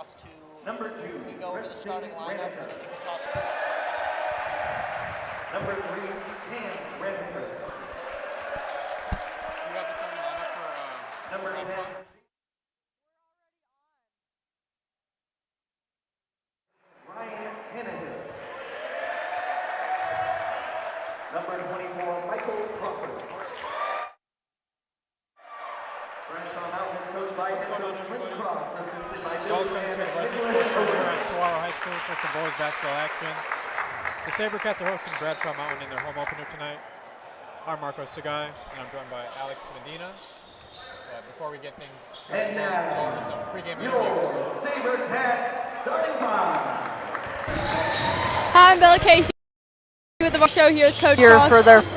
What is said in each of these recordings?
toss to Number 2. we go over the starting lineup for the toss. Number 3, Cam Redford. You got the starting lineup for Number 10. Ryan Tannehill. Number 24, Michael Crawford. Bradshaw Mtn is coached by head coach Clint Cross, assisted by Welcome to the Varsity Sports Show here at Saguaro High School for some boys basketball action. The SaberCats are hosting Bradshaw Mtn in their home opener tonight. I'm Marco Sagai, and I'm joined by Alex Medina. Before we get things and now, go over some pregame your interviews. SaberCats starting five. Hi, I'm Bella Casey with the show here with Coach Cross.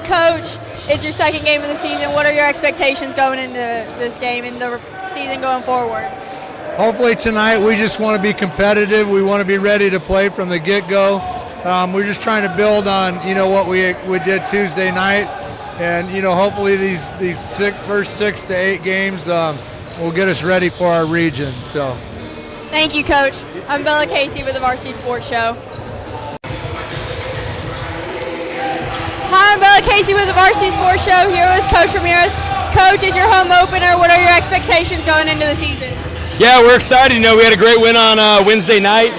Coach, it's your second game of the season. What are your expectations going into this game and the season going forward? Hopefully tonight we just want to be competitive. We want to be ready to play from the get-go. We're just trying to build on what we did Tuesday night, and hopefully these first 6 to 8 games will get us ready for our region. So. Thank you, Coach. I'm Bella Casey with the Varsity Sports Show. Hi, I'm Bella Casey with the Varsity Sports Show here with Coach Ramirez. Coach, it's your home opener. What are your expectations going into the season? Yeah, we're excited. We had a great win on Wednesday night.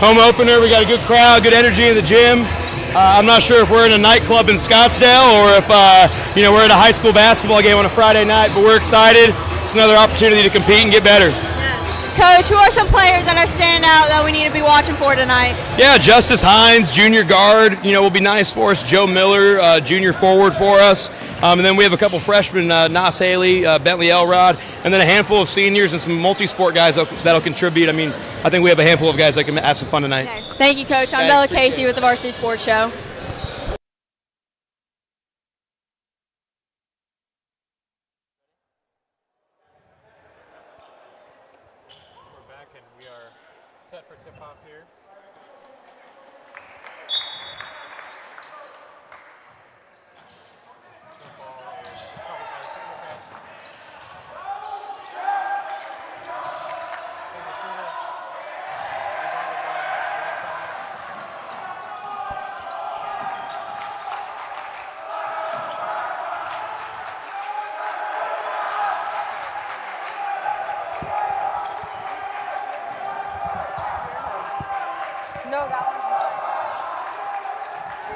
Home opener, we got a good crowd, good energy in the gym. I'm not sure if we're in a nightclub in Scottsdale or if we're at a high school basketball game on a Friday night, but we're excited. It's another opportunity to compete and get better. Coach, who are some players that are standing out that we need to be watching for tonight? Yeah, Justice Hines, junior guard, will be nice for us. Joe Miller, junior forward for us. And then we have a couple freshmen, Nas Haley, Bentley Elrod, and then a handful of seniors and some multi-sport guys that'll contribute. I think we have a handful of guys that can have some fun tonight. Okay. Thank you, Coach. I'm Bella Casey with the Varsity Sports Show. We're back and we are set for tip-off here. No, that one.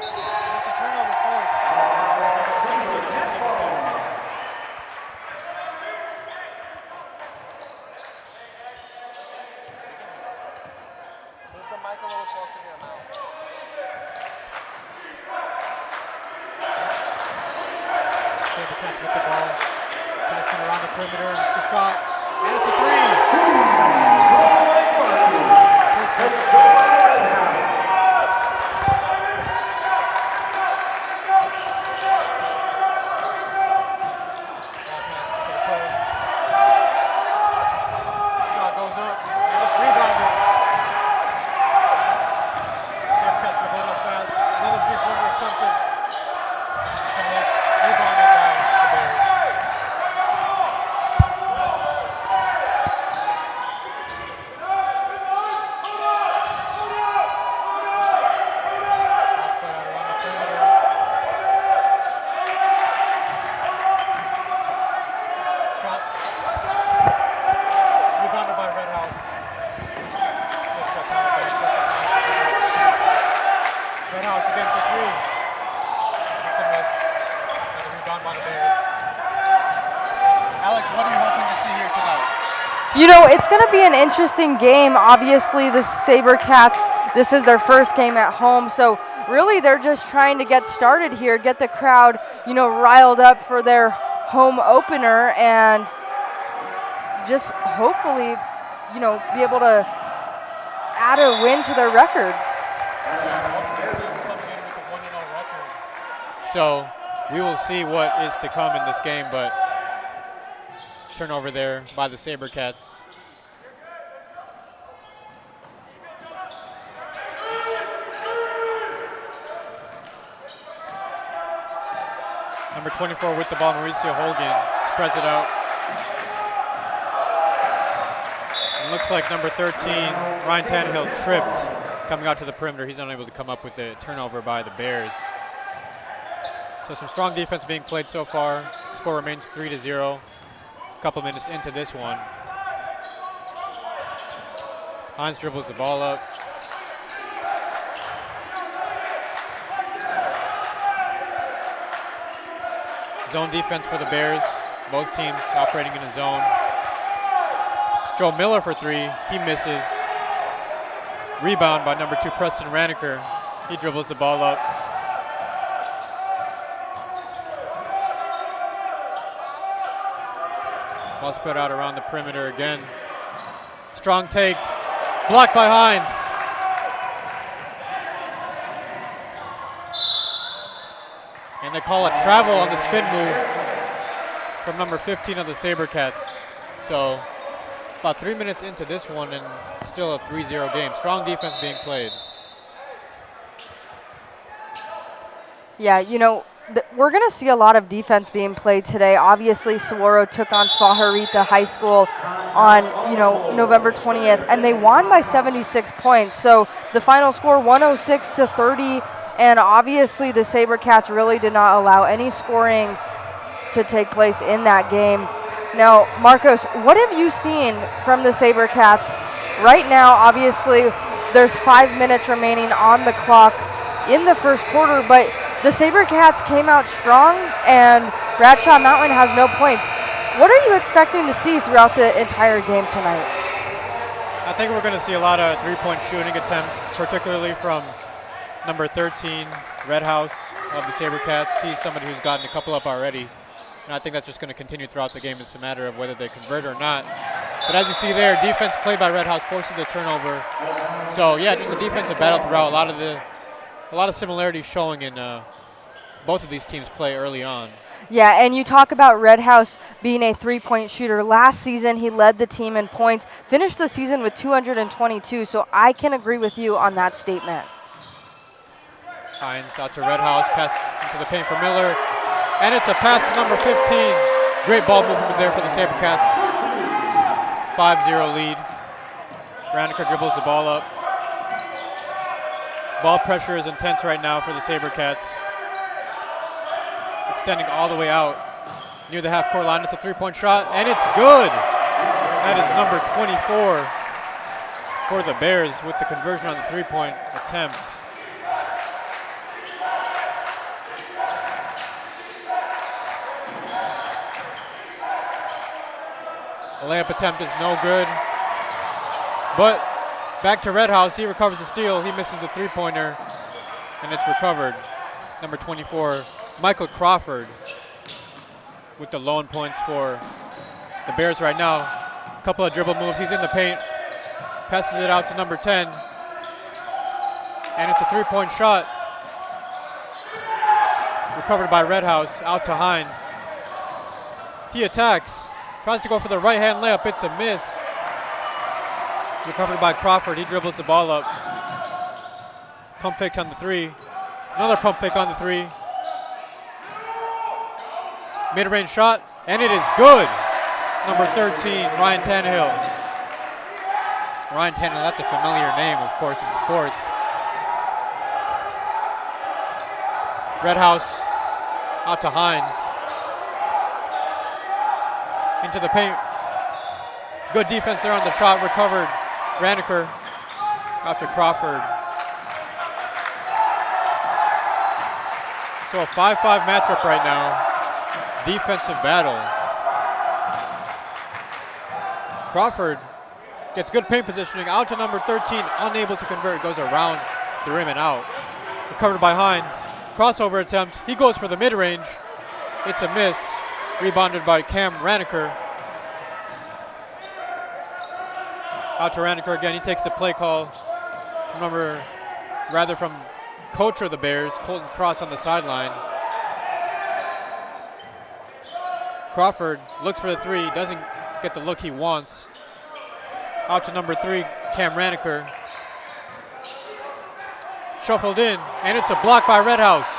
It's a turnover forward. Move the mic a little closer to your mouth. SaberCats with the ball. Passing around the perimeter. It's a shot. And it's a three. Shot goes up. And it's rebounded. SaberCats with the ball fast. Another three-pointer attempted. It's a miss. Rebounded by the Bears. Shot. Rebounded by Red House. Red House again for three. That's a miss. Another rebound by the Bears. Alex, what are you hoping to see here tonight? It's going to be an interesting game. Obviously, the SaberCats, this is their first game at home, so really they're just trying to get started here, get the crowd, riled up for their home opener, and just hopefully, be able to add a win to their record. So we will see what is to come in this game, but turnover there by the SaberCats. Number 24 with the ball, Mauricio Holgan spreads it out. It looks like number 13, Ryan Tannehill, tripped coming out to the perimeter. He's unable to come up with a turnover by the Bears. So some strong defense being played so far. Score remains 3-0. A couple minutes into this one. Hines dribbles the ball up. Zone defense for the Bears. Both teams operating in a zone. It's Joe Miller for three. He misses. Rebound by number 2, Preston Raniker. He dribbles the ball up. Ball spread out around the perimeter again. Strong take. Blocked by Hines. And they call a travel on the spin move from number 15 of the SaberCats. So about 3 minutes into this one and still a 3-0 game. Strong defense being played. Yeah, you know, we're going to see a lot of defense being played today. Obviously, Saguaro took on Fajarita High School on, November 20th, and they won by 76 points. So the final score, 106-30, and obviously the SaberCats really did not allow any scoring to take place in that game. Now, Marcos, what have you seen from the SaberCats right now? Obviously, there's 5 minutes remaining on the clock in the first quarter, but the SaberCats came out strong, and Bradshaw Mtn has no points. What are you expecting to see throughout the entire game tonight? I think we're going to see a lot of three-point shooting attempts, particularly from number 13, Red House of the SaberCats. He's somebody who's gotten a couple up already, and I think that's just going to continue throughout the game. It's a matter of whether they convert or not. But as you see there, defense played by Red House forces the turnover. So yeah, just a defensive battle throughout. A lot of similarities showing in both of these teams' play early on. Yeah, and you talk about Red House being a three-point shooter. Last season, he led the team in points, finished the season with 222, so I can agree with you on that statement. Hines out to Red House, pass into the paint for Miller, and it's a pass to number 15. Great ball movement there for the SaberCats. 5-0 lead. Raniker dribbles the ball up. Ball pressure is intense right now for the SaberCats. Extending all the way out near the half-court line. It's a three-point shot, and it's good. That is number 24 for the Bears with the conversion on the three-point attempt. The layup attempt is no good. But back to Red House. He recovers the steal. He misses the three-pointer, and it's recovered. Number 24, Michael Crawford, with the lone points for the Bears right now. A couple of dribble moves. He's in the paint. Passes it out to number 10. And it's a three-point shot. Recovered by Red House. Out to Hines. He attacks. Tries to go for the right-hand layup. It's a miss. Recovered by Crawford. He dribbles the ball up. Pump fakes on the three. Another pump fake on the three. Mid-range shot, and it is good. Number 13, Ryan Tannehill. Ryan Tannehill, that's a familiar name, of course, in sports. Red House out to Hines. Into the paint. Good defense there on the shot, recovered. Raniker out to Crawford. So a 5-5 matchup right now. Defensive battle. Crawford gets good paint positioning. Out to number 13, unable to convert. Goes around the rim and out. Recovered by Hines. Crossover attempt. He goes for the mid-range. It's a miss. Rebounded by Cam Raniker. Out to Raniker again. He takes the play call from coach of the Bears, Colton Cross, on the sideline. Crawford looks for the three, doesn't get the look he wants. Out to number 3, Cam Raniker. Shuffled in, and it's a block by Red House.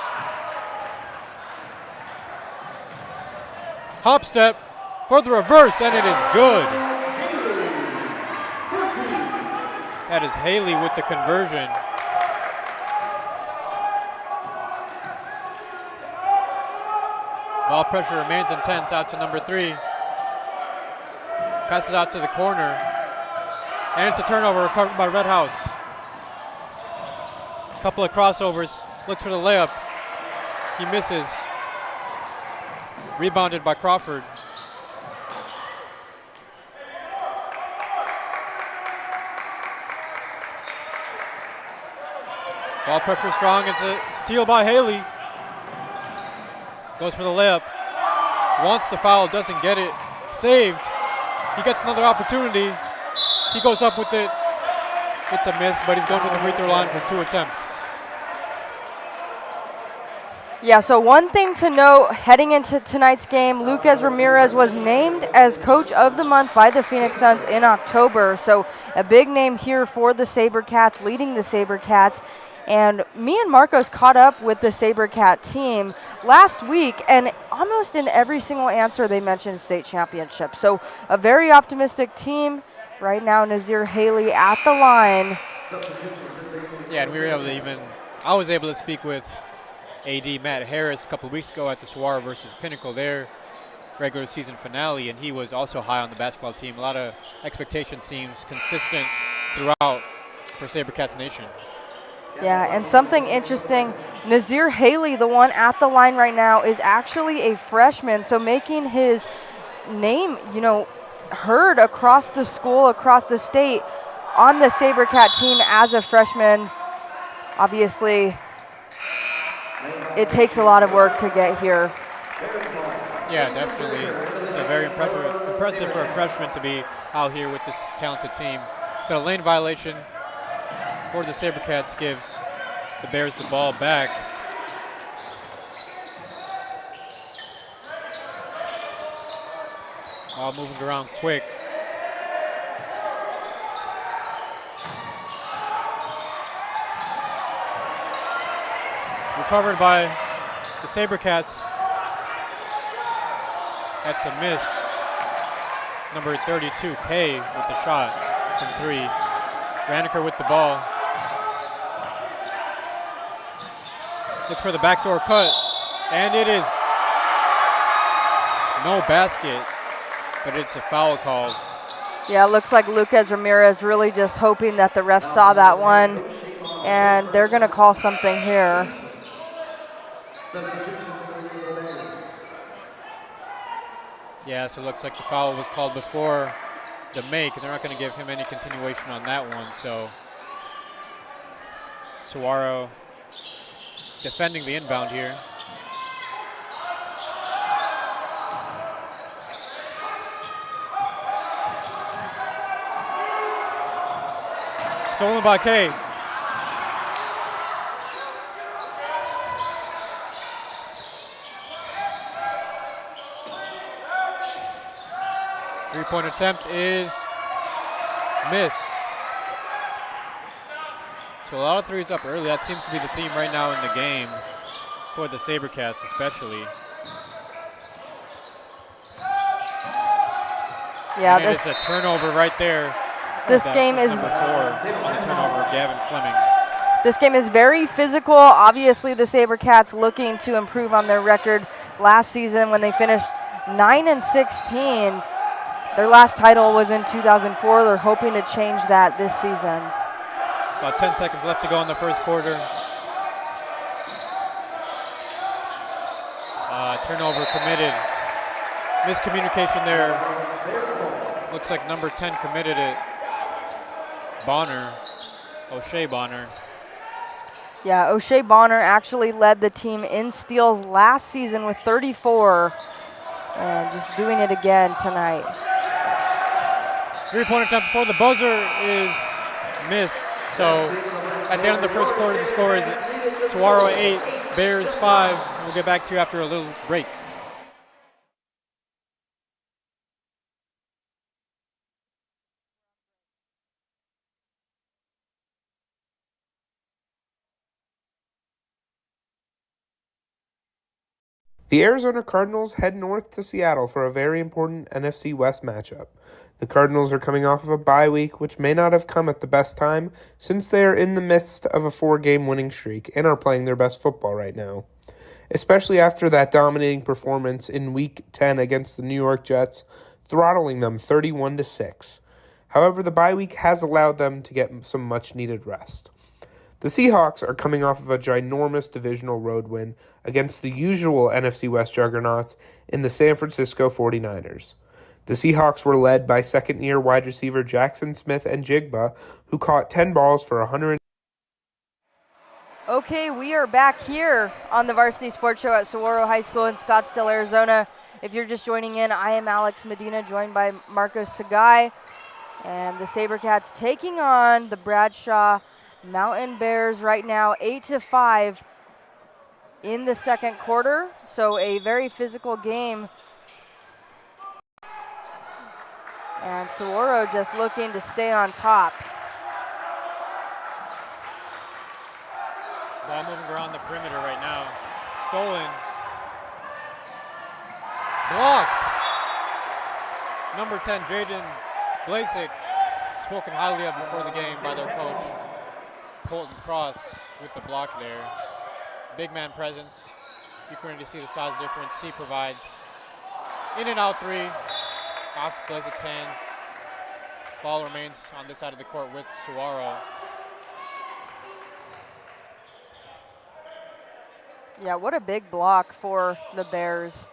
Hop step for the reverse, and it is good. That is Haley with the conversion. Ball pressure remains intense out to number 3. Passes out to the corner. And it's a turnover recovered by Red House. Couple of crossovers. Looks for the layup. He misses. Rebounded by Crawford. Ball pressure strong. It's a steal by Haley. Goes for the layup. Wants the foul, doesn't get it. Saved. He gets another opportunity. He goes up with it. It's a miss, but he's going to the free throw line for 2 attempts. Yeah, so one thing to note heading into tonight's game, Lucas Ramirez was named as Coach of the Month by the Phoenix Suns in October. So a big name here for the SaberCats, leading the SaberCats. And me and Marcos caught up with the SaberCat team last week, and almost in every single answer they mentioned state championship. So a very optimistic team. Right now, Nazir Haley at the line. Yeah, and we were able to I was able to speak with AD Matt Harris a couple of weeks ago at the Saguaro versus Pinnacle, their regular season finale, and he was also high on the basketball team. A lot of expectation seems consistent throughout for SaberCats Nation. Yeah, and something interesting, Nazir Haley, the one at the line right now, is actually a freshman, so making his name, heard across the school, across the state on the SaberCat team as a freshman. Obviously, it takes a lot of work to get here. Yeah, definitely. It's very impressive for a freshman to be out here with this talented team. Got a lane violation for the SaberCats, gives the Bears the ball back. All moving around quick. Recovered by the SaberCats. That's a miss. Number 32, Kay, with the shot from 3. Raniker with the ball. Looks for the backdoor cut, and it is no basket, but it's a foul call. Yeah, it looks like Lucas Ramirez really just hoping that the ref saw that one, and they're going to call something here. Yeah, so it looks like the foul was called before the make, and they're not going to give him any continuation on that one. So Saguaro defending the inbound here. Stolen by Kay. Three-point attempt is missed. So a lot of threes up early. That seems to be the theme right now in the game for the SaberCats especially. Yeah, and it's a turnover right there. This game is number 4 on the turnover, Gavin Fleming. This game is very physical. Obviously, the SaberCats looking to improve on their record last season when they finished 9-16. Their last title was in 2004. They're hoping to change that this season. About 10 seconds left to go in the first quarter. Turnover committed. Miscommunication there. Looks like number 10 committed it. Bonner, O'Shea Bonner. Yeah, O'Shea Bonner actually led the team in steals last season with 34, and just doing it again tonight. Three-point attempt before the buzzer is missed. So at the end of the first quarter, the score is Saguaro 8, Bears 5. We'll get back to you after a little break. The Arizona Cardinals head north to Seattle for a very important NFC West matchup. The Cardinals are coming off of a bye week, which may not have come at the best time since they are in the midst of a 4-game winning streak and are playing their best football right now, especially after that dominating performance in Week 10 against the New York Jets, throttling them 31-6. However, the bye week has allowed them to get some much-needed rest. The Seahawks are coming off of a ginormous divisional road win against the usual NFC West juggernauts in the San Francisco 49ers. The Seahawks were led by second-year wide receiver Jackson Smith and Jigba, who caught 10 balls for 100. Okay, we are back here on the Varsity Sports Show at Saguaro High School in Scottsdale, Arizona. If you're just joining in, I am Alex Medina, joined by Marcos Sagai, and the SaberCats taking on the Bradshaw Mountain Bears right now, 8-5 in the second quarter. So a very physical game. And Saguaro just looking to stay on top. Ball moving around the perimeter right now. Stolen. Blocked. Number 10, Jaden Blasik, spoken highly of before the game by their coach, Colton Cross, with the block there. Big man presence. You can really see the size difference he provides. In and out three, off Blasik's hands. Ball remains on this side of the court with Saguaro. Yeah, what a big block for the Bears.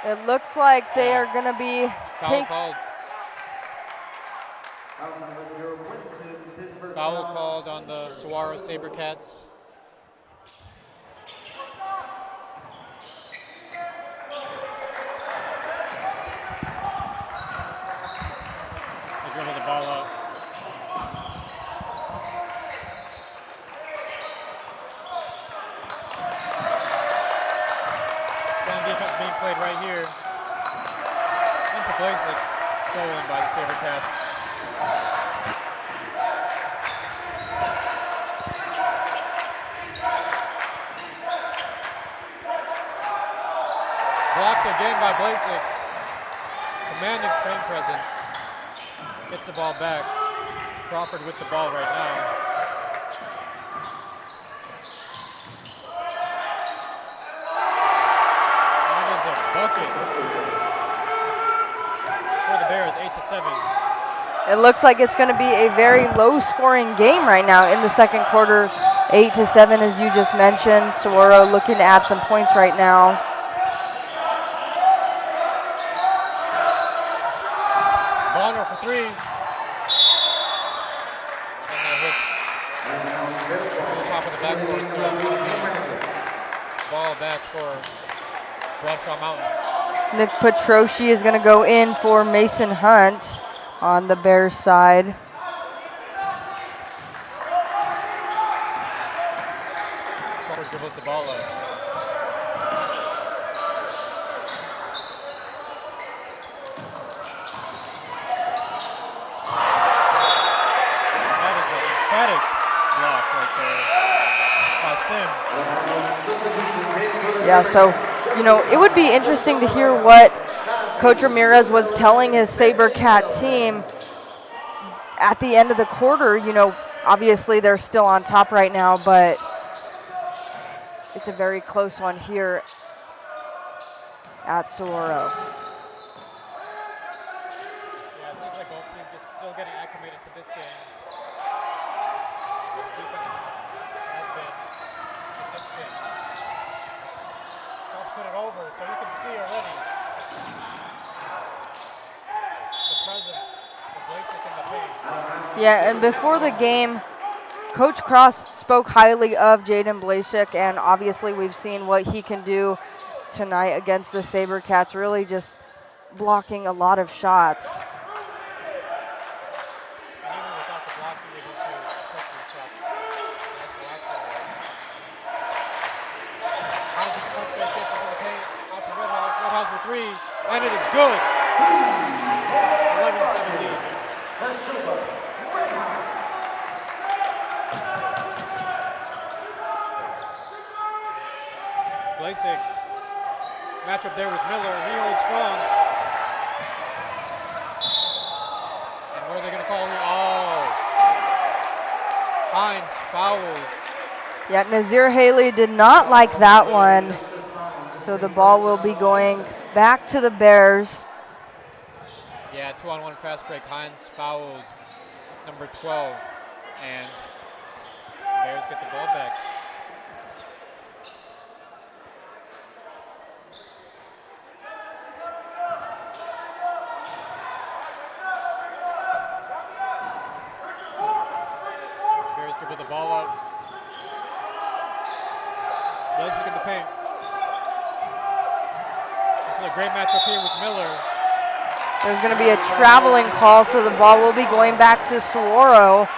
It looks like they are going to be Foul called on the Saguaro SaberCats. They dribble the ball up. Strong defense being played right here. Into Blasik, stolen by the SaberCats. Blocked again by Blasik. Commanding frame presence. Gets the ball back. Crawford with the ball right now. That is a bucket for the Bears, 8-7. It looks like it's going to be a very low-scoring game right now in the second quarter. 8-7, as you just mentioned. Saguaro looking to add some points right now. Bonner for three. And that hits over the top of the backboard, so it's going to be ball back for Bradshaw Mountain. Nick Petroshi is going to go in for Mason Hunt on the Bears side. Crawford dribbles the ball up. That is an emphatic block right there by Sims. Yeah, so, you know, it would be interesting to hear what Coach Ramirez was telling his SaberCat team at the end of the quarter. You know, obviously they're still on top right now, but it's a very close one here at Saguaro. Yeah, it seems like both teams just still getting acclimated to this game. The defense has been significant. Let's put it over so we can see already the presence of Blasik in the paint. Yeah, and before the game, Coach Cross spoke highly of Jaden Blasik, and obviously we've seen what he can do tonight against the SaberCats, really just blocking a lot of shots. And even without the blocks, he's able to affect these shots. That's the last part. How does he pump that gets into the paint? Out to Redhouse. Redhouse for three, and it is good. 11-7 lead. Matchup there with Miller. He holds strong. And what are they going to call here? Oh. Hines fouls. Yeah, Nazir Haley did not like that one. So the ball will be going back to the Bears. Yeah, 2-on-1 fast break. Hines fouled number 12. And the Bears get the ball back. Bears dribble the ball up. Blazing in the paint. This is a great matchup here with Miller. There's going to be a traveling call, so the ball will be going back to Saguaro.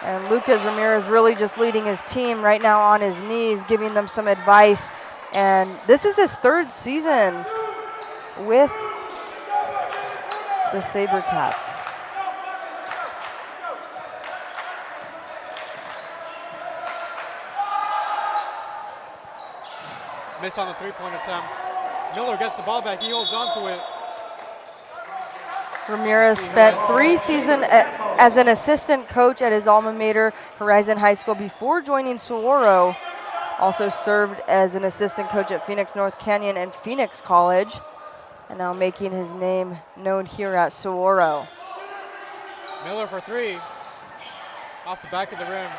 And Lucas Ramirez really just leading his team right now on his knees, giving them some advice. And this is his 3rd season with the SaberCats. Miss on the three-point attempt. Miller gets the ball back. He holds on to it. Ramirez spent 3 seasons as an assistant coach at his alma mater, Horizon High School, before joining Saguaro. Also served as an assistant coach at Phoenix North Canyon and Phoenix College, and now making his name known here at Saguaro. Miller for 3. Off the back of the rim.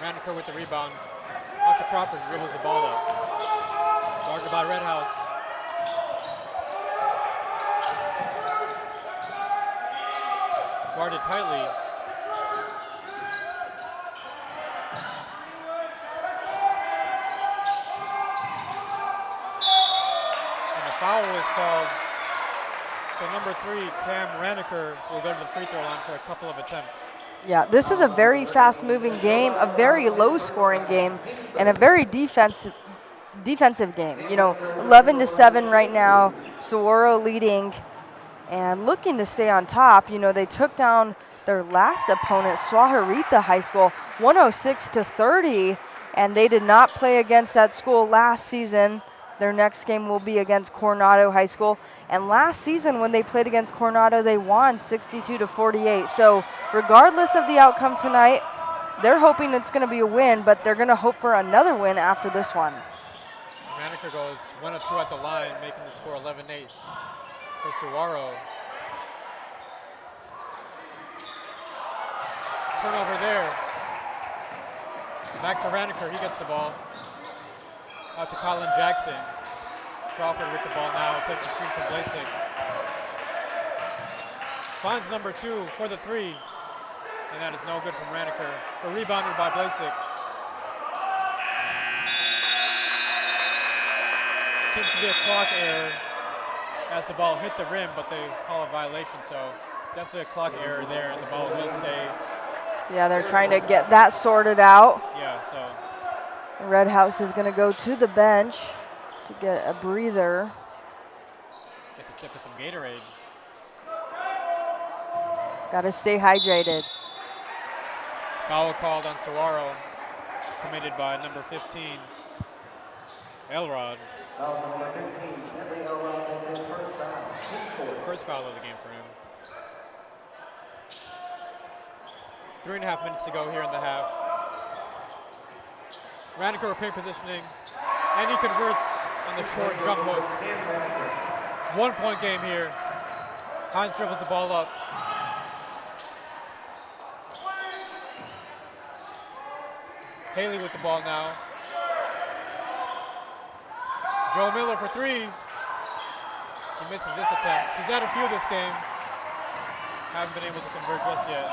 Raniker with the rebound. Off the proper, dribbles the ball up. Guarded by Redhouse. Guarded tightly. And the foul is called. So number 3, Cam Raniker, will go to the free throw line for a couple of attempts. Yeah, this is a very fast-moving game, a very low-scoring game, and a very defensive game. You know, 11-7 right now, Saguaro leading and looking to stay on top. You know, they took down their last opponent, Swaharita High School, 106-30, and they did not play against that school last season. Their next game will be against Coronado High School. And last season when they played against Coronado, they won 62-48. So regardless of the outcome tonight, they're hoping it's going to be a win, but they're going to hope for another win after this one. Raniker goes 1 of 2 at the line, making the score 11-8 for Saguaro. Turnover there. Back to Raniker, he gets the ball. Out to Colin Jackson. Crawford with the ball now, takes the screen from Blasik. Finds number 2 for the 3. And that is no good from Raniker. But rebounded by Blasik. Seems to be a clock error as the ball hit the rim, but they call a violation, so definitely a clock error there, and the ball will stay. Yeah, they're trying to get that sorted out. Yeah, so. Redhouse is going to go to the bench to get a breather. Get a sip of some Gatorade. Got to stay hydrated. Foul called on Saguaro, committed by number 15, Elrod. First foul of the game for him. 3.5 minutes to go here in the half. Raniker paint positioning, and he converts on the short jump hook. 1-point game here. Hines dribbles the ball up. Haley with the ball now. Joe Miller for 3. He misses this attempt. He's had a few this game. Haven't been able to convert just yet.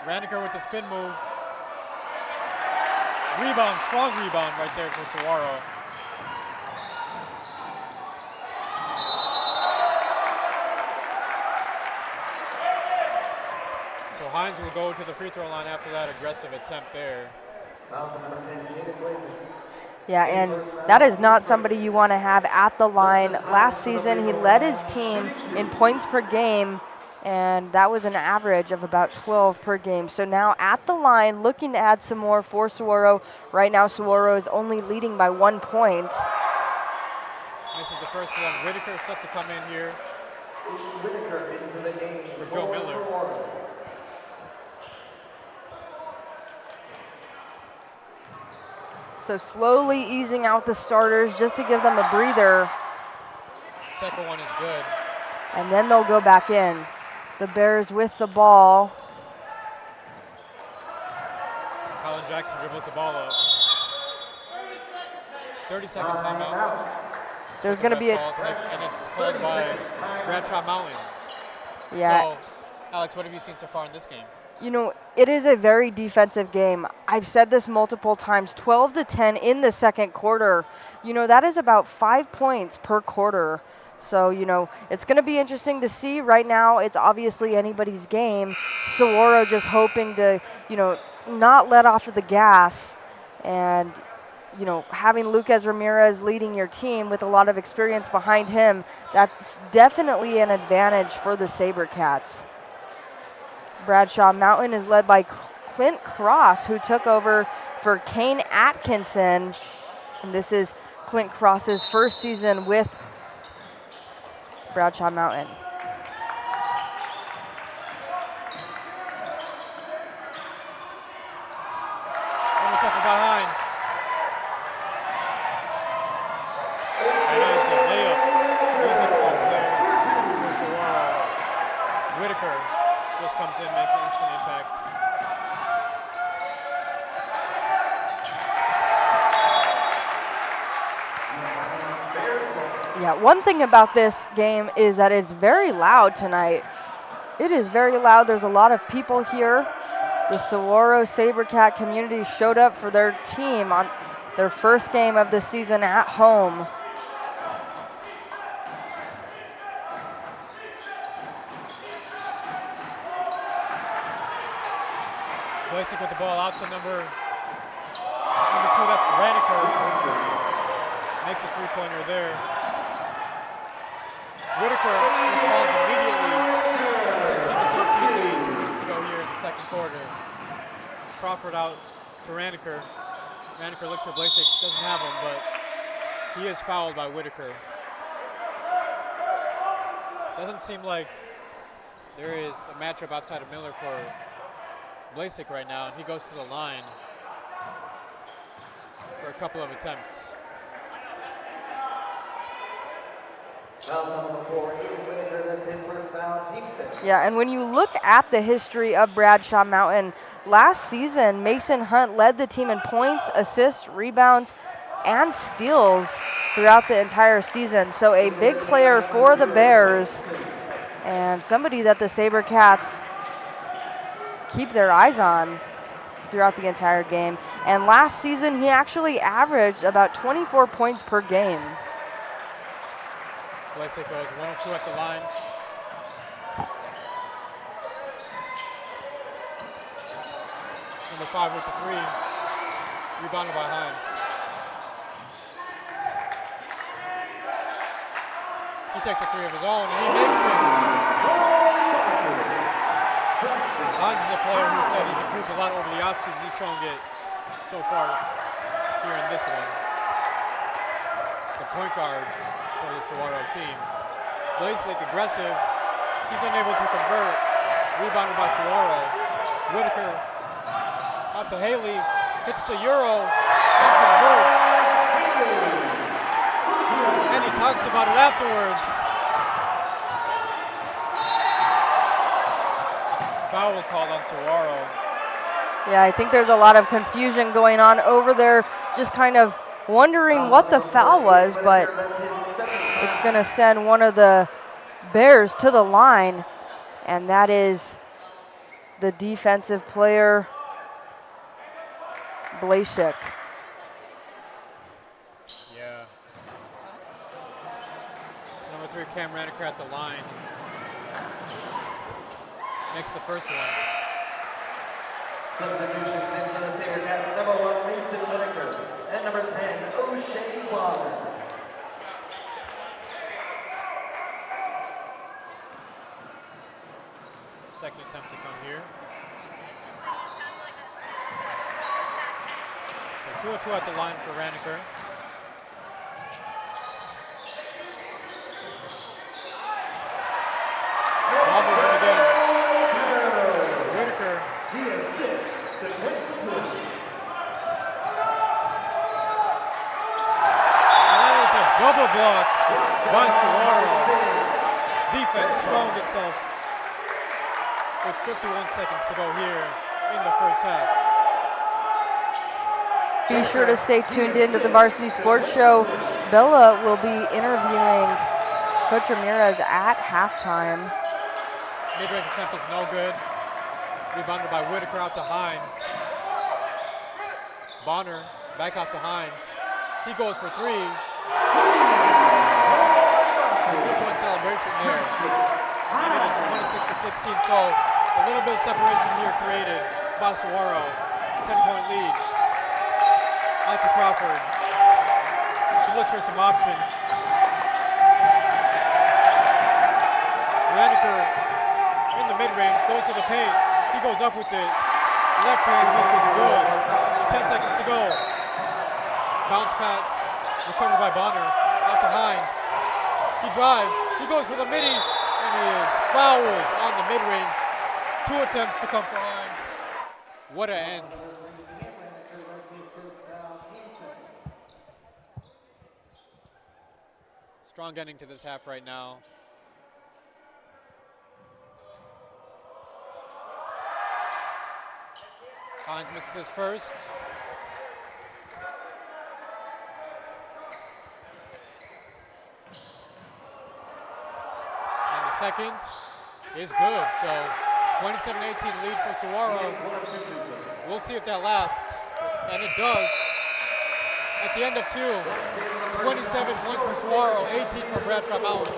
Raniker with the spin move. Rebound, strong rebound right there for Saguaro. So Hines will go to the free throw line after that aggressive attempt there. Yeah, and that is not somebody you want to have at the line. Last season, he led his team in points per game, and that was an average of about 12 per game. So now at the line, looking to add some more for Saguaro. Right now, Saguaro is only leading by 1 point. This is the first one. Whitaker set to come in here Whitaker into the game for Joe Miller. So slowly easing out the starters just to give them a breather, Second one is good. and then they'll go back in. The Bears with the ball. Colin Jackson dribbles the ball up. 30-second timeout. There's going to be a... And it's called by Bradshaw Mtn. Yeah. So, Alex, what have you seen so far in this game? You know, it is a very defensive game. I've said this multiple times, 12-10 in the second quarter. You know, that is about 5 points per quarter. So, you know, it's going to be interesting to see. Right now, it's obviously anybody's game. Saguaro just hoping to, you know, not let off of the gas. And, you know, having Lucas Ramirez leading your team with a lot of experience behind him, that's definitely an advantage for the SaberCats. Bradshaw Mtn is led by Clint Cross, who took over for Kane Atkinson. And this is Clint Cross's first season with Bradshaw Mtn. Almost up about Hines. And that is a layup. Easy points there for Saguaro. Whitaker just comes in, makes an instant impact. Yeah, one thing about this game is that it's very loud tonight. It is very loud. There's a lot of people here. The Saguaro SaberCat community showed up for their team on their first game of the season at home. Basic with the ball out to number 2, that's Radiker. Makes a three-pointer there. Whitaker responds immediately. 16-13 lead, 2 minutes to go here in the second quarter. Crawford out to Radiker. Radiker looks for Blasek, doesn't have him, but he is fouled by Whitaker. Doesn't seem like there is a matchup outside of Miller for Blasek right now, and he goes to the line for a couple of attempts. That's his first foul. Yeah, and when you look at the history of Bradshaw Mtn, last season, Mason Hunt led the team in points, assists, rebounds, and steals throughout the entire season. So a big player for the Bears and somebody that the SaberCats keep their eyes on throughout the entire game. And last season, he actually averaged about 24 points per game. Blasek goes 1 or 2 at the line. Number 5 with the 3. Rebounded by Hines. He takes a 3 of his own and he makes it. Hines is a player who said he's improved a lot over the offseason. He's shown it so far here in this one. The point guard for the Saguaro team. Blasek aggressive. He's unable to convert. Rebounded by Saguaro. Whitaker out to Haley. Hits the Euro and converts. And he talks about it afterwards. Foul called on Saguaro. Yeah, I think there's a lot of confusion going on over there, just kind of wondering what the foul was, but it's going to send one of the Bears to the line, and that is the defensive player, Blasek. Yeah. Number 3, Cam Radiker at the line. Makes the first one. Substitutions in for the SaberCats. Number 1, Mason Whitaker. And number 10, O'Shea Waller. second attempt to come here. So 2-2 at the line for Raniker. Ball movement again. Whitaker. The assist to Quincy. And it's a double block by Saguaro. Defense showing itself with 51 seconds to go here in the first half. Be sure to stay tuned into the Varsity Sports Show. Bella will be interviewing Coach Ramirez at halftime. Mid-range attempt is no good. Rebounded by Whitaker out to Hines. Bonner back out to Hines. He goes for three. Three-point celebration there. And it is 26-16, so a little bit of separation here created by Saguaro. 10-point lead. Out to Crawford. He looks for some options. Raniker in the mid-range, goes to the paint. He goes up with it. Left hand hook is good. 10 seconds to go. Bounce pass, recovered by Bonner. Out to Hines. He drives. He goes for the midi, and he is fouled on the mid-range. 2 attempts to come for Hines. What an end. Strong ending to this half right now. Hines misses his first. And the second is good. So 27-18 lead for Saguaro. We'll see if that lasts. And it does. At the end of 2, 27 points for Saguaro, 18 for Bradshaw Mountain.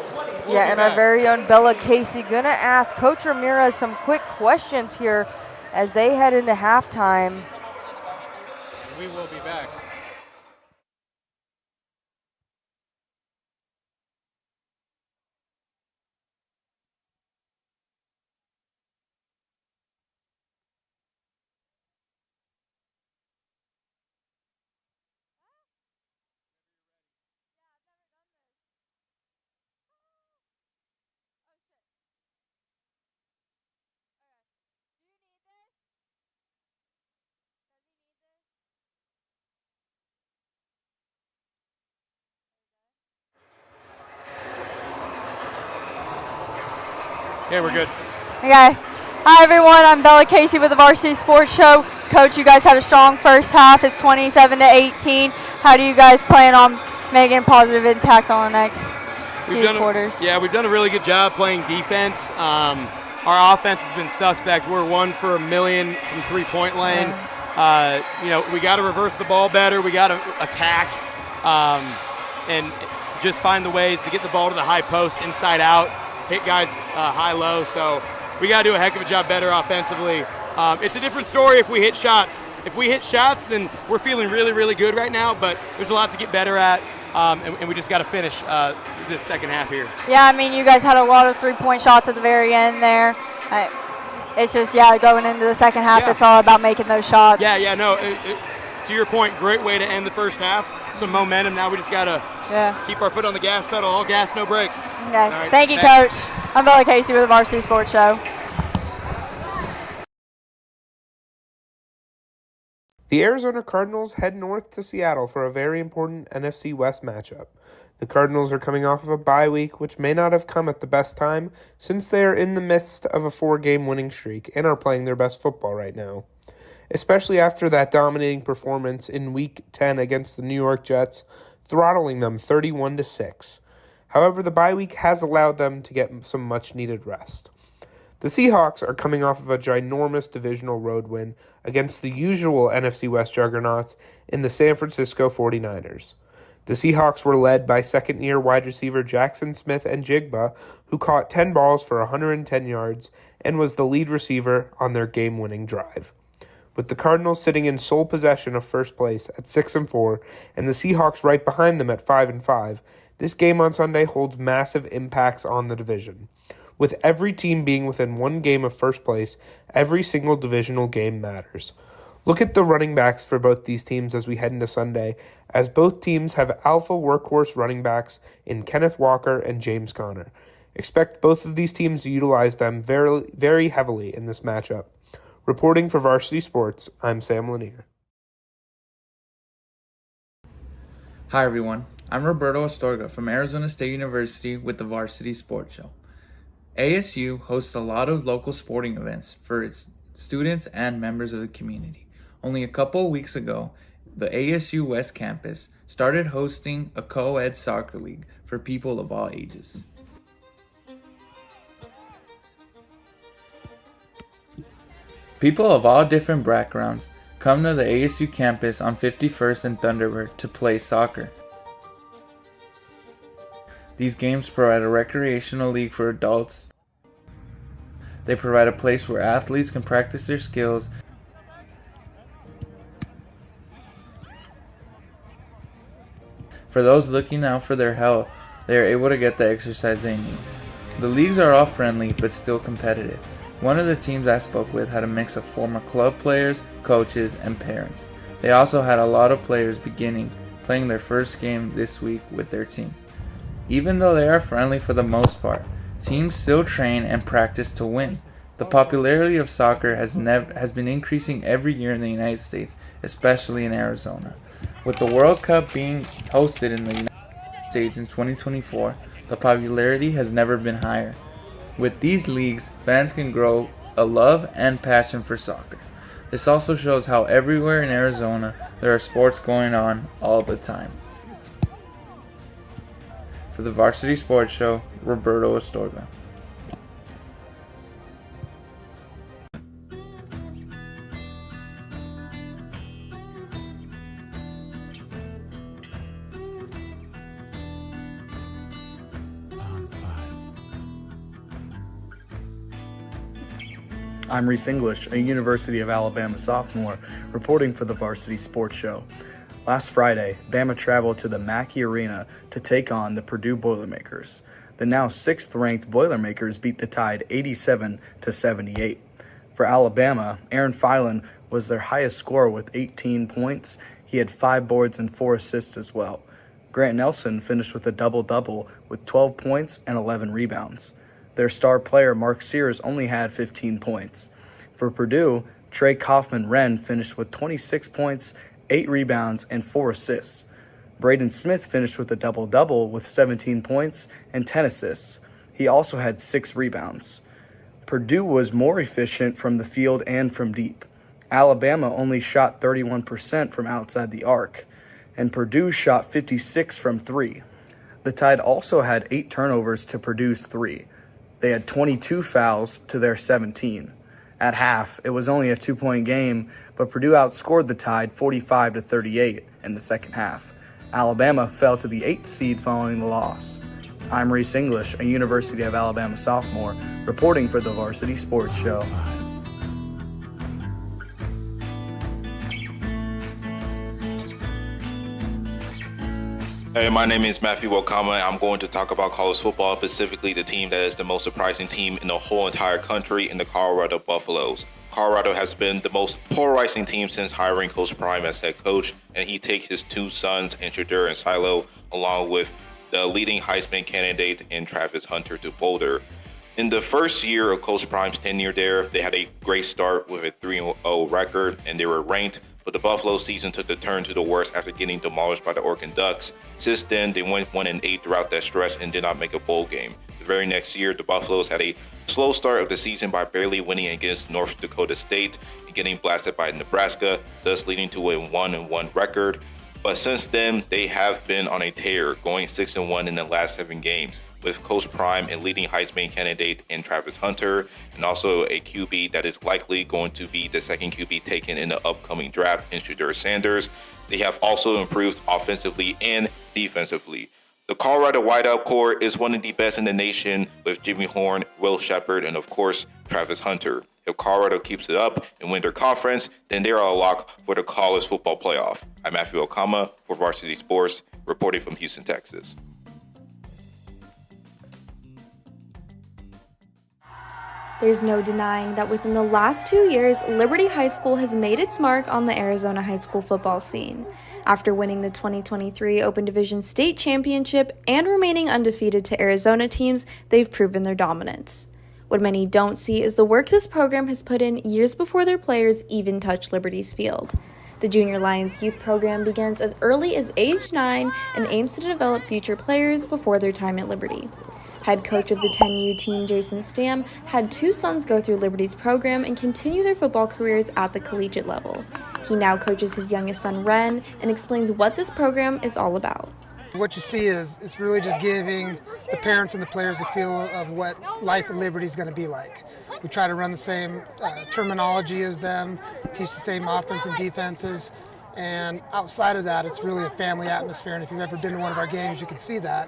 Yeah, and our very own Bella Casey gonna ask Coach Ramirez some quick questions here as they head into halftime. We will be back. Yeah, we're good. Okay. Hi, everyone. I'm Bella Casey with the Varsity Sports Show. Coach, you guys had a strong first half. It's 27-18. How do you guys plan on making a positive impact on the next few quarters? We've done a really good job playing defense. Our offense has been suspect. We're 1 for a million from three-point lane. We got to reverse the ball better. We got to attack and just find the ways to get the ball to the high post, inside out, hit guys high-low. So we got to do a heck of a job better offensively. It's a different story if we hit shots. If we hit shots, then we're feeling really, really good right now, but there's a lot to get better at, and we just got to finish this second half here. Yeah, I mean, you guys had a lot of three-point shots at the very end there. It's just, going into the second half, It's all about making those shots. To your point, great way to end the first half. Some momentum. Now we just got to keep our foot on the gas pedal. All gas, no brakes. Okay. Right, Thank you, thanks. Coach. I'm Bella Casey with the Varsity Sports Show. The Arizona Cardinals head north to Seattle for a very important NFC West matchup. The Cardinals are coming off of a bye week, which may not have come at the best time, since they are in the midst of a 4-game winning streak and are playing their best football right now. Especially after that dominating performance in Week 10 against the New York Jets, throttling them 31-6. However, the bye week has allowed them to get some much-needed rest. The Seahawks are coming off of a ginormous divisional road win against the usual NFC West juggernauts in the San Francisco 49ers. The Seahawks were led by second-year wide receiver Jackson Smith and Jigba, who caught 10 balls for 110 yards and was the lead receiver on their game-winning drive. With the Cardinals sitting in sole possession of first place at 6-4 and the Seahawks right behind them at 5-5, this game on Sunday holds massive impacts on the division. With every team being within one game of first place, every single divisional game matters. Look at the running backs for both these teams as we head into Sunday, as both teams have alpha workhorse running backs in Kenneth Walker and James Conner. Expect both of these teams to utilize them very, very heavily in this matchup. Reporting for Varsity Sports, I'm Sam Lanier. Hi everyone, I'm Roberto Astorga from Arizona State University with the Varsity Sports Show. ASU hosts a lot of local sporting events for its students and members of the community. Only a couple of weeks ago, the ASU West Campus started hosting a co-ed soccer league for people of all ages. People of all different backgrounds come to the ASU campus on 51st and Thunderbird to play soccer. These games provide a recreational league for adults. They provide a place where athletes can practice their skills for those looking out for their health. They are able to get the exercise they need. The leagues are all friendly but still competitive. One of the teams I spoke with had a mix of former club players, coaches, and parents. They also had a lot of players playing their first game this week with their team. Even though they are friendly for the most part, teams still train and practice to win. The popularity of soccer has been increasing every year in the United States, especially in Arizona. With the World Cup being hosted in the United States in 2024, the popularity has never been higher. With these leagues, fans can grow a love and passion for soccer. This also shows how everywhere in Arizona there are sports going on all the time. For the Varsity Sports Show, Roberto Astorga. I'm Reese English, a University of Alabama sophomore, reporting for the Varsity Sports Show. Last Friday, Bama traveled to the Mackey Arena to take on the Purdue Boilermakers. The now 6th-ranked Boilermakers beat the Tide 87-78. For Alabama, Aaron Filan was their highest scorer with 18 points. He had 5 boards and 4 assists as well. Grant Nelson finished with a double-double with 12 points and 11 rebounds. Their star player, Mark Sears, only had 15 points. For Purdue, Trey Kaufman-Wren finished with 26 points, 8 rebounds, and 4 assists. Braden Smith finished with a double-double with 17 points and 10 assists. He also had 6 rebounds. Purdue was more efficient from the field and from deep. Alabama only shot 31% from outside the arc, and Purdue shot 56% from 3. The Tide also had 8 turnovers to Purdue's 3. They had 22 fouls to their 17. At half, it was only a 2-point game, but Purdue outscored the Tide 45-38 in the second half. Alabama fell to the 8th seed following the loss. I'm Reese English, a University of Alabama sophomore, reporting for the Varsity Sports Show. Hey, my name is Matthew Wakama. I'm going to talk about college football, specifically the team that is the most surprising team in the whole entire country, in the Colorado Buffaloes. Colorado has been the most polarizing team since hiring Coach Prime as head coach, and he takes his 2 sons, Shadur and Silo, along with the leading Heisman candidate in Travis Hunter to Boulder. In the first year of Coach Prime's tenure there, they had a great start with a 3-0 record, and they were ranked. But the Buffalo season took a turn to the worst after getting demolished by the Oregon Ducks. Since then, they went 1-8 throughout that stretch and did not make a bowl game. The very next year, the Buffaloes had a slow start of the season by barely winning against North Dakota State and getting blasted by Nebraska, thus leading to a 1-1 record. But since then, they have been on a tear, going 6-1 in the last 7 games, with Coach Prime and leading Heisman candidate in Travis Hunter, and also a QB that is likely going to be the second QB taken in the upcoming draft in Shadur Sanders. They have also improved offensively and defensively. The Colorado wideout core is one of the best in the nation, with Jimmy Horn, Will Shepard, and of course, Travis Hunter. If Colorado keeps it up and win their conference, then they are a lock for the college football playoff. I'm Matthew Okama for Varsity Sports, reporting from Houston, Texas. There's no denying that within the last 2 years, Liberty High School has made its mark on the Arizona high school football scene. After winning the 2023 Open Division State Championship and remaining undefeated to Arizona teams, they've proven their dominance. What many don't see is the work this program has put in years before their players even touch Liberty's field. The Junior Lions youth program begins as early as age 9 and aims to develop future players before their time at Liberty. Head coach of the 10U team, Jason Stam, had 2 sons go through Liberty's program and continue their football careers at the collegiate level. He now coaches his youngest son, Ren, and explains what this program is all about. What you see is it's really just giving the parents and the players a feel of what life at Liberty is going to be like. We try to run the same terminology as them, teach the same offense and defenses, and outside of that, it's really a family atmosphere, and if you've ever been to one of our games, you can see that.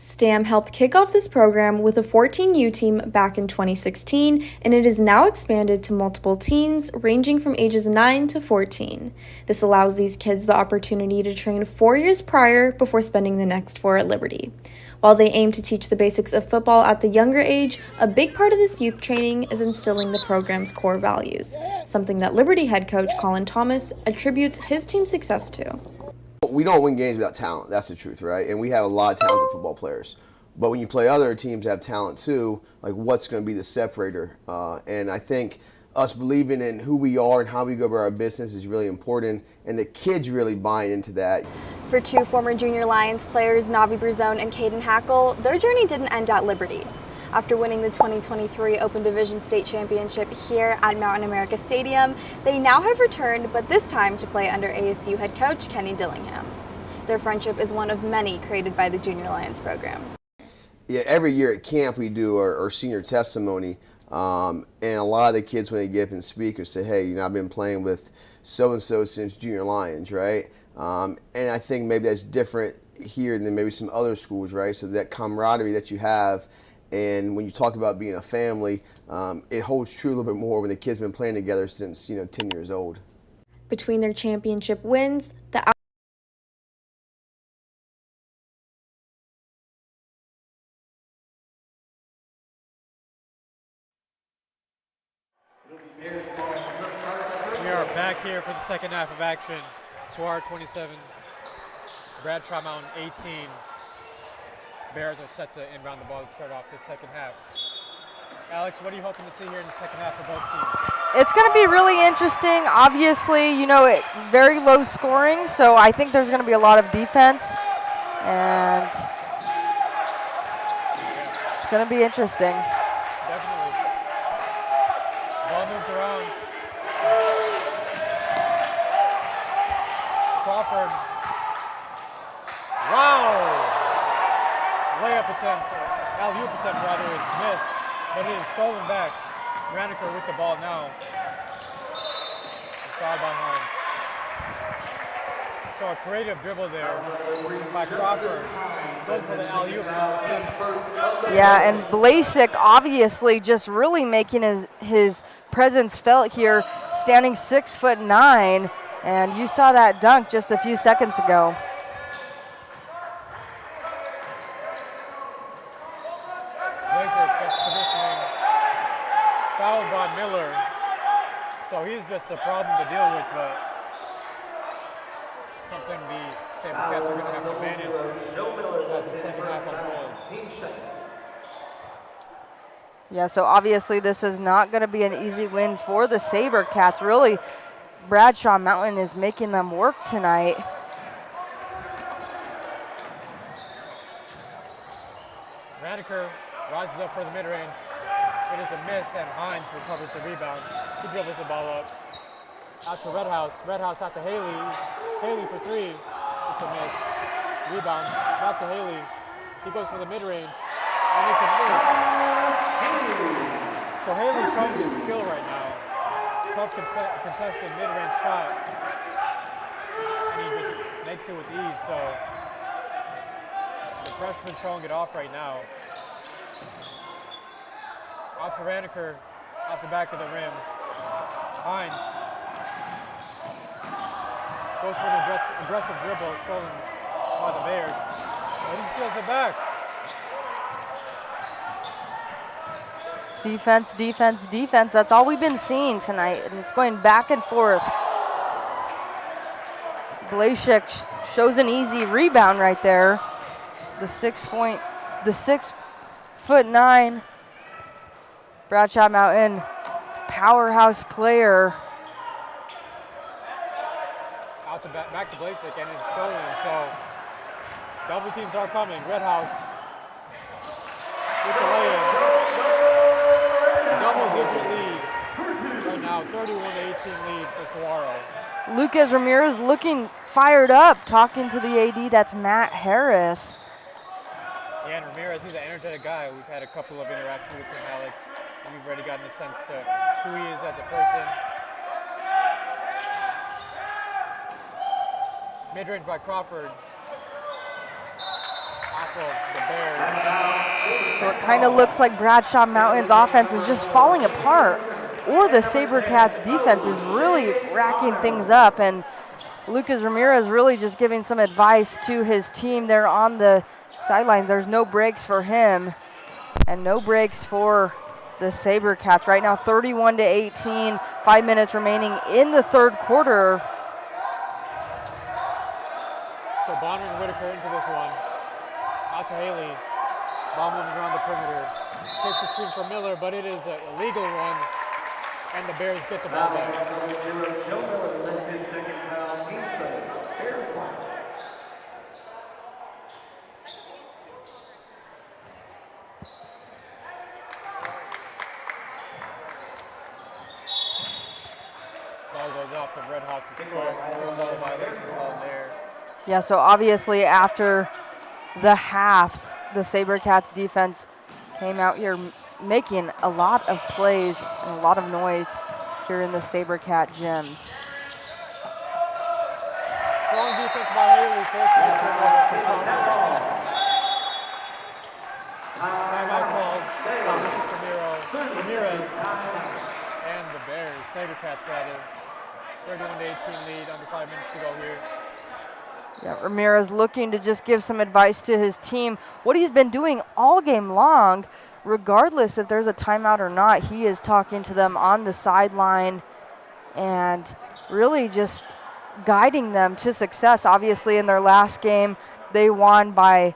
Stam helped kick off this program with a 14U team back in 2016, and it is now expanded to multiple teens ranging from ages 9 to 14. This allows these kids the opportunity to train 4 years prior before spending the next 4 at Liberty. While they aim to teach the basics of football at the younger age, a big part of this youth training is instilling the program's core values, something that Liberty head coach Colin Thomas attributes his team's success to. We don't win games without talent. That's the truth, right? And we have a lot of talented football players. But when you play other teams that have talent too, like what's going to be the separator? And I think us believing in who we are and how we go about our business is really important, and the kids really buying into that. For 2 former Junior Lions players, Navi Brazone and Caden Hackle, their journey didn't end at Liberty. After winning the 2023 Open Division State Championship here at Mountain America Stadium, they now have returned, but this time to play under ASU head coach Kenny Dillingham. Their friendship is one of many created by the Junior Lions program. Yeah, every year at camp we do our senior testimony, and a lot of the kids when they get up and speak or say, hey, you know, I've been playing with so-and-so since Junior Lions, right? And I think maybe that's different here than maybe some other schools, right? So that camaraderie that you have. And when you talk about being a family, it holds true a little bit more when the kids have been playing together since, 10 years old. Between their championship wins, the We are back here for the second half of action. Saguaro 27, Bradshaw Mountain 18. Bears are set to inbound the ball to start off the second half. Alex, what are you hoping to see here in the second half for both teams? It's going to be really interesting. Obviously, very low scoring, so I think there's going to be a lot of defense, and it's going to be interesting. Definitely. Ball moves around. Crawford. Wow! Layup attempt, alley-oop attempt rather, is missed, but it is stolen back. Raniker with the ball now. Foul by Hines. So a creative dribble there by Crawford. Goes for the alley-oop. Yeah, and Blasik obviously just really making his presence felt here, standing 6'9", and you saw that dunk just a few seconds ago. Fouled by Miller, so he's just a problem to deal with, but something the Sabercats are going to have to manage as the second half unfolds. Yeah, so obviously this is not going to be an easy win for the Sabercats. Really, Bradshaw Mountain is making them work tonight. Raniker rises up for the mid-range. It is a miss, and Hines recovers the rebound. He dribbles the ball up. Out to Redhouse. Redhouse out to Haley. Haley for 3. It's a miss. Rebound. Back to Haley. He goes for the mid-range. And he converts. So Haley's showing his skill right now. Tough contested mid-range shot. And he just makes it with ease. So the freshman showing it off right now. Out to Raniker, off the back of the rim. Hines goes for an aggressive dribble, stolen by the Bears. And he steals it back. Defense, defense, defense. That's all we've been seeing tonight, and it's going back and forth. Blashek shows an easy rebound right there. The 6'9" Bradshaw Mtn powerhouse player. Out to back to Blasick, and it's stolen. So double teams are coming. Red House with the lay-in. Double-digit lead right now, 31-18 lead for Saguaro. Lucas Ramirez looking fired up, talking to the AD. That's Matt Harris. Yeah, and Ramirez, he's an energetic guy. We've had a couple of interactions with him, Alex, and we've already gotten a sense to who he is as a person. Mid-range by Crawford. Off of the Bears. So it kind of looks like Bradshaw Mtn's offense is just falling apart, or the SaberCats defense is really racking things up, and Lucas Ramirez really just giving some advice to his team there on the sidelines. There's no breaks for him and no breaks for the SaberCats. Right now 31-18, 5 minutes remaining in the third quarter. So Bonner and Whitaker into this one. Out to Haley. Ball moving around the perimeter. Takes the screen for Miller, but it is an illegal one. And the Bears get the ball back. Ball goes off of Red House's foot. Ball violation ball there. Yeah, so obviously after the halves, the SaberCats defense came out here making a lot of plays and a lot of noise here in the SaberCat gym. Strong defense by Haley, forcing the turnover. Timeout called by Lucas Ramirez and the Bears, SaberCats rather. 31-18 lead, under 5 minutes to go here. Yeah, Ramirez looking to just give some advice to his team. What he's been doing all game long, regardless if there's a timeout or not, he is talking to them on the sideline and really just guiding them to success. Obviously, in their last game, they won by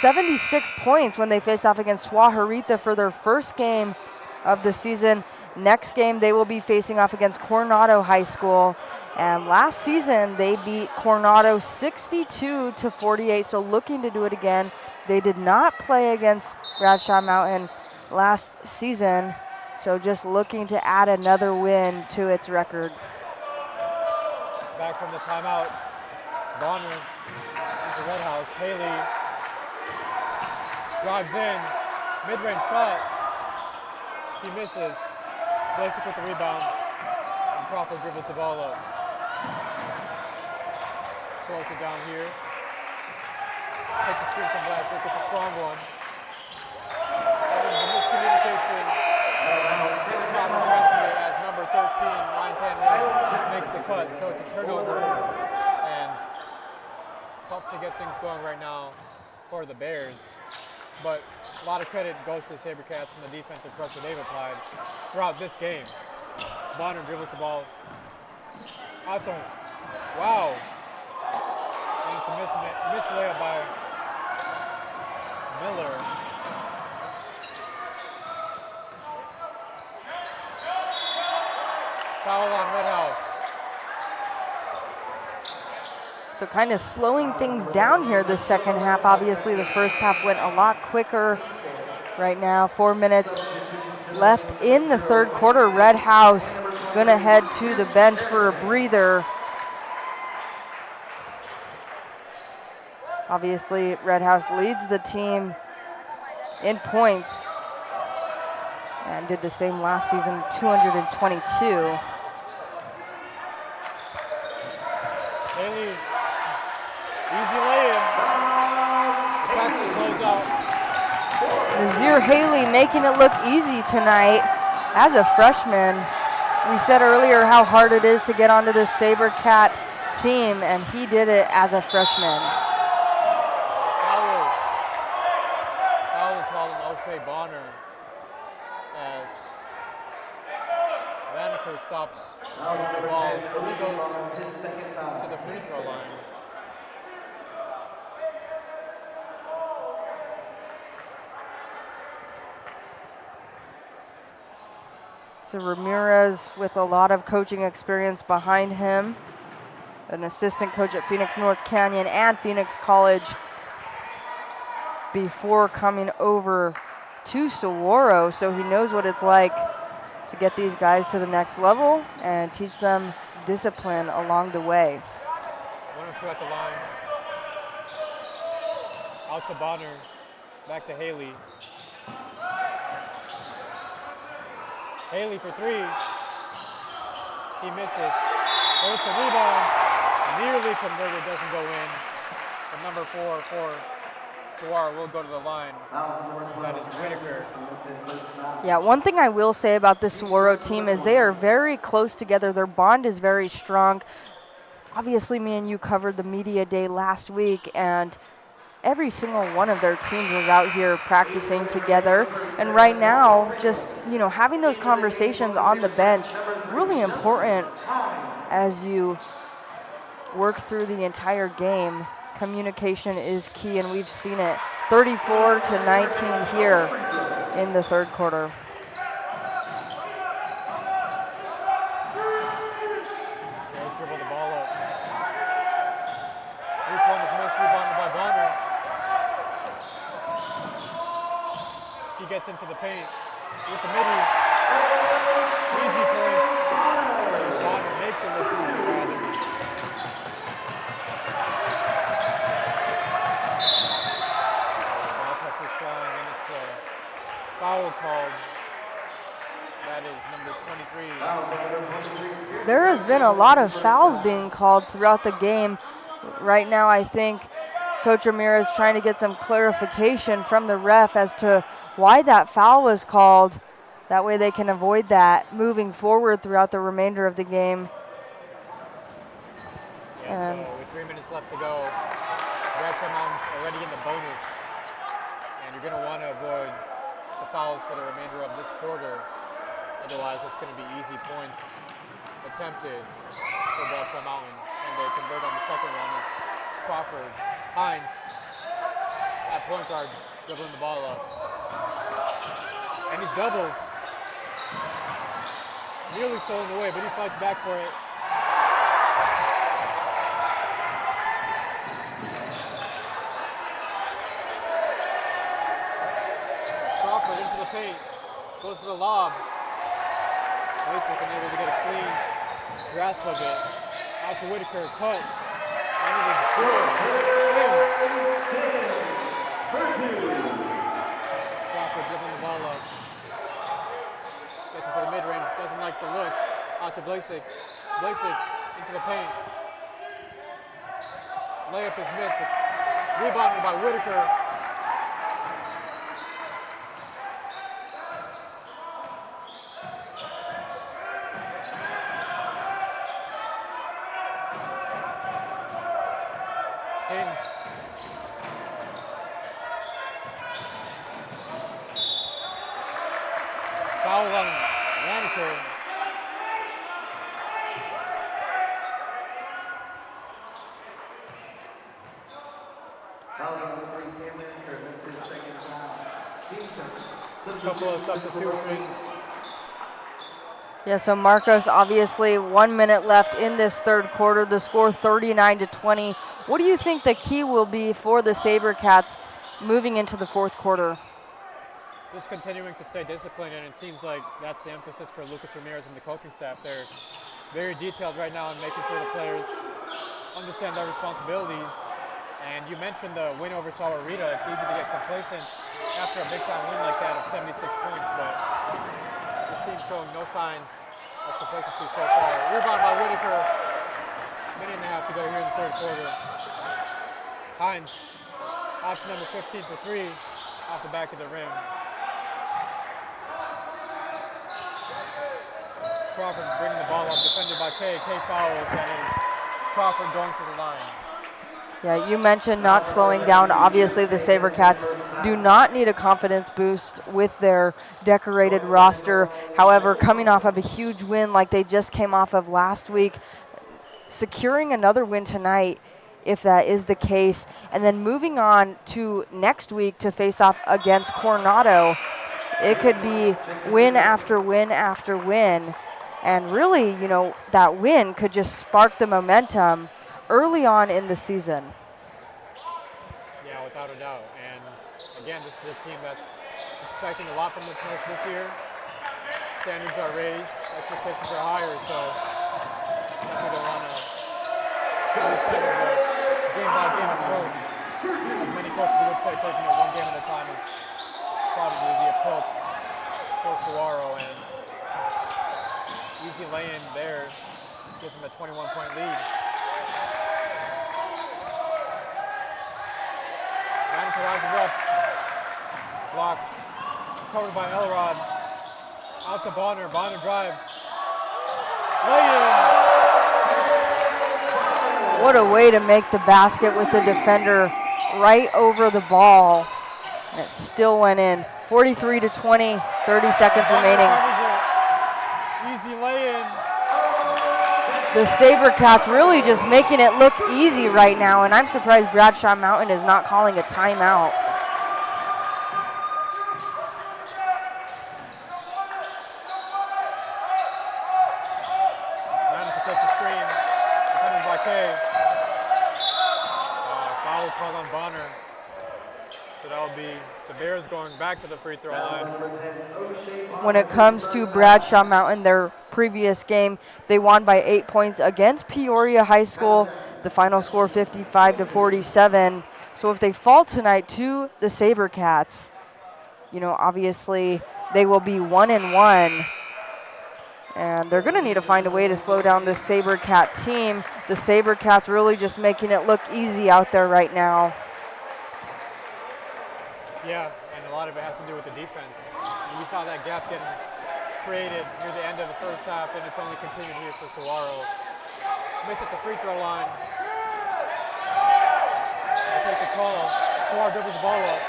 76 points when they faced off against Swaharita for their first game of the season. Next game, they will be facing off against Coronado High School. And last season, they beat Coronado 62-48, so looking to do it again. They did not play against Bradshaw Mtn last season, so just looking to add another win to its record. Back from the timeout, Bonner into Red House. Haley drives in, mid-range shot. He misses. Blasick with the rebound, and Crawford dribbles the ball up. Slows it down here. Takes a screen from Blasick. It's a strong one. That was a miscommunication. Top addressing it as number 13, Ryan Tanner, makes the cut. So it's a turnover. And tough to get things going right now for the Bears. But a lot of credit goes to the SaberCats and the defensive pressure they've applied throughout this game. Bonner dribbles the ball out to, wow. And it's a missed layup by Miller. Foul on Red House. So kind of slowing things down here the second half. Obviously, the first half went a lot quicker. Right now, 4 minutes left in the third quarter. Red House gonna head to the bench for a breather. Obviously, Red House leads the team in points and did the same last season, 222. Haley, easy lay-in. Attacks to close out. Nazir Haley making it look easy tonight as a freshman. We said earlier how hard it is to get onto this SaberCat team, and he did it as a freshman. Foul called on O'Shea Bonner. Whitaker stops the ball, so he goes to the free throw line. So Ramirez with a lot of coaching experience behind him, an assistant coach at Phoenix North Canyon and Phoenix College before coming over to Saguaro, so he knows what it's like to get these guys to the next level and teach them discipline along the way. 1 or 2 at the line. Out to Bonner, back to Haley. Haley for 3. He misses. Oh, it's a rebound. Nearly converted, doesn't go in. But number 4 for Saguaro will go to the line. That is Whitaker. Yeah, one thing I will say about this Saguaro team is they are very close together. Their bond is very strong. Obviously, me and you covered the media day last week, and every single one of their teams was out here practicing together. And right now, just, you know, having those conversations on the bench, really important as you work through the entire game. Communication is key, and we've seen it. 34-19 here in the third quarter. Let's dribble the ball up. 3-pointers missed, rebounded by Bonner. He gets into the paint with the midi. Easy points. Bonner makes it look easy, rather. Foul called. That is number 23. There has been a lot of fouls being called throughout the game. Right now, I think Coach Ramirez trying to get some clarification from the ref as to why that foul was called. That way they can avoid that moving forward throughout the remainder of the game. Yeah, so with 3 minutes left to go, Bradshaw Mtn's already in the bonus. And you're going to want to avoid the fouls for the remainder of this quarter. Otherwise, it's going to be easy points attempted for Bradshaw Mtn. And they convert on the second one is Crawford. Hines at point guard, dribbling the ball up. And he's doubled. Nearly stolen away, but he fights back for it. Crawford into the paint, goes to the lob. Basic unable to get a clean grasp of it. Out to Whitaker, cut. And it is good. Crawford dribbling the ball up. Gets into the mid-range, doesn't like the look. Out to Blasek. Blasek into the paint. Layup is missed. Rebounded by Whitaker. Foul on Raniker. Couple of substitutions. Yeah, so Marcos, obviously 1 minute left in this third quarter. The score 39-20. What do you think the key will be for the SaberCats moving into the fourth quarter? Just continuing to stay disciplined, and it seems like that's the emphasis for Lucas Ramirez and the coaching staff. They're very detailed right now in making sure the players understand their responsibilities. And you mentioned the win over Sahuarita. It's easy to get complacent after a big-time win like that of 76 points, but this team's showing no signs of complacency so far. Rebound by Whitaker. Minute and a half to go here in the third quarter. Hines, option number 15 for 3, off the back of the rim. Crawford bringing the ball up, defended by Kay. Kay fouls, and it is Crawford going to the line. Yeah, you mentioned not slowing down. Obviously, the SaberCats do not need a confidence boost with their decorated roster. However, coming off of a huge win like they just came off of last week, securing another win tonight, if that is the case, and then moving on to next week to face off against Coronado, it could be win after win after win. And really, you know, that win could just spark the momentum early on in the season. Yeah, without a doubt. And again, this is a team that's expecting a lot from themselves this year. Standards are raised, expectations are higher, so definitely don't want to lose sight of the game-by-game approach. As many coaches would say, taking it one game at a time is probably the approach for Saguaro, and easy lay-in there gives them a 21-point lead. Danica rises up, blocked, covered by Elrod. Out to Bonner. Bonner drives. Lay-in. What a way to make the basket with the defender right over the ball. And it still went in. 43-20, 30 seconds remaining. Easy lay-in. The SaberCats really just making it look easy right now, and I'm surprised Bradshaw Mountain is not calling a timeout. Danica takes a screen. Defended by Kay. Foul called on Bonner. So that will be the Bears going back to the free throw line. When it comes to Bradshaw Mountain, their previous game, they won by 8 points against Peoria High School. The final score 55-47. So if they fall tonight to the SaberCats, you know, obviously they will be 1-1. And they're going to need to find a way to slow down this SaberCat team. The SaberCats really just making it look easy out there right now. Yeah, and a lot of it has to do with the defense. We saw that gap getting created near the end of the first half, and it's only continued here for Saguaro. Missed at the free throw line. They take the call. Saguaro dribbles the ball up.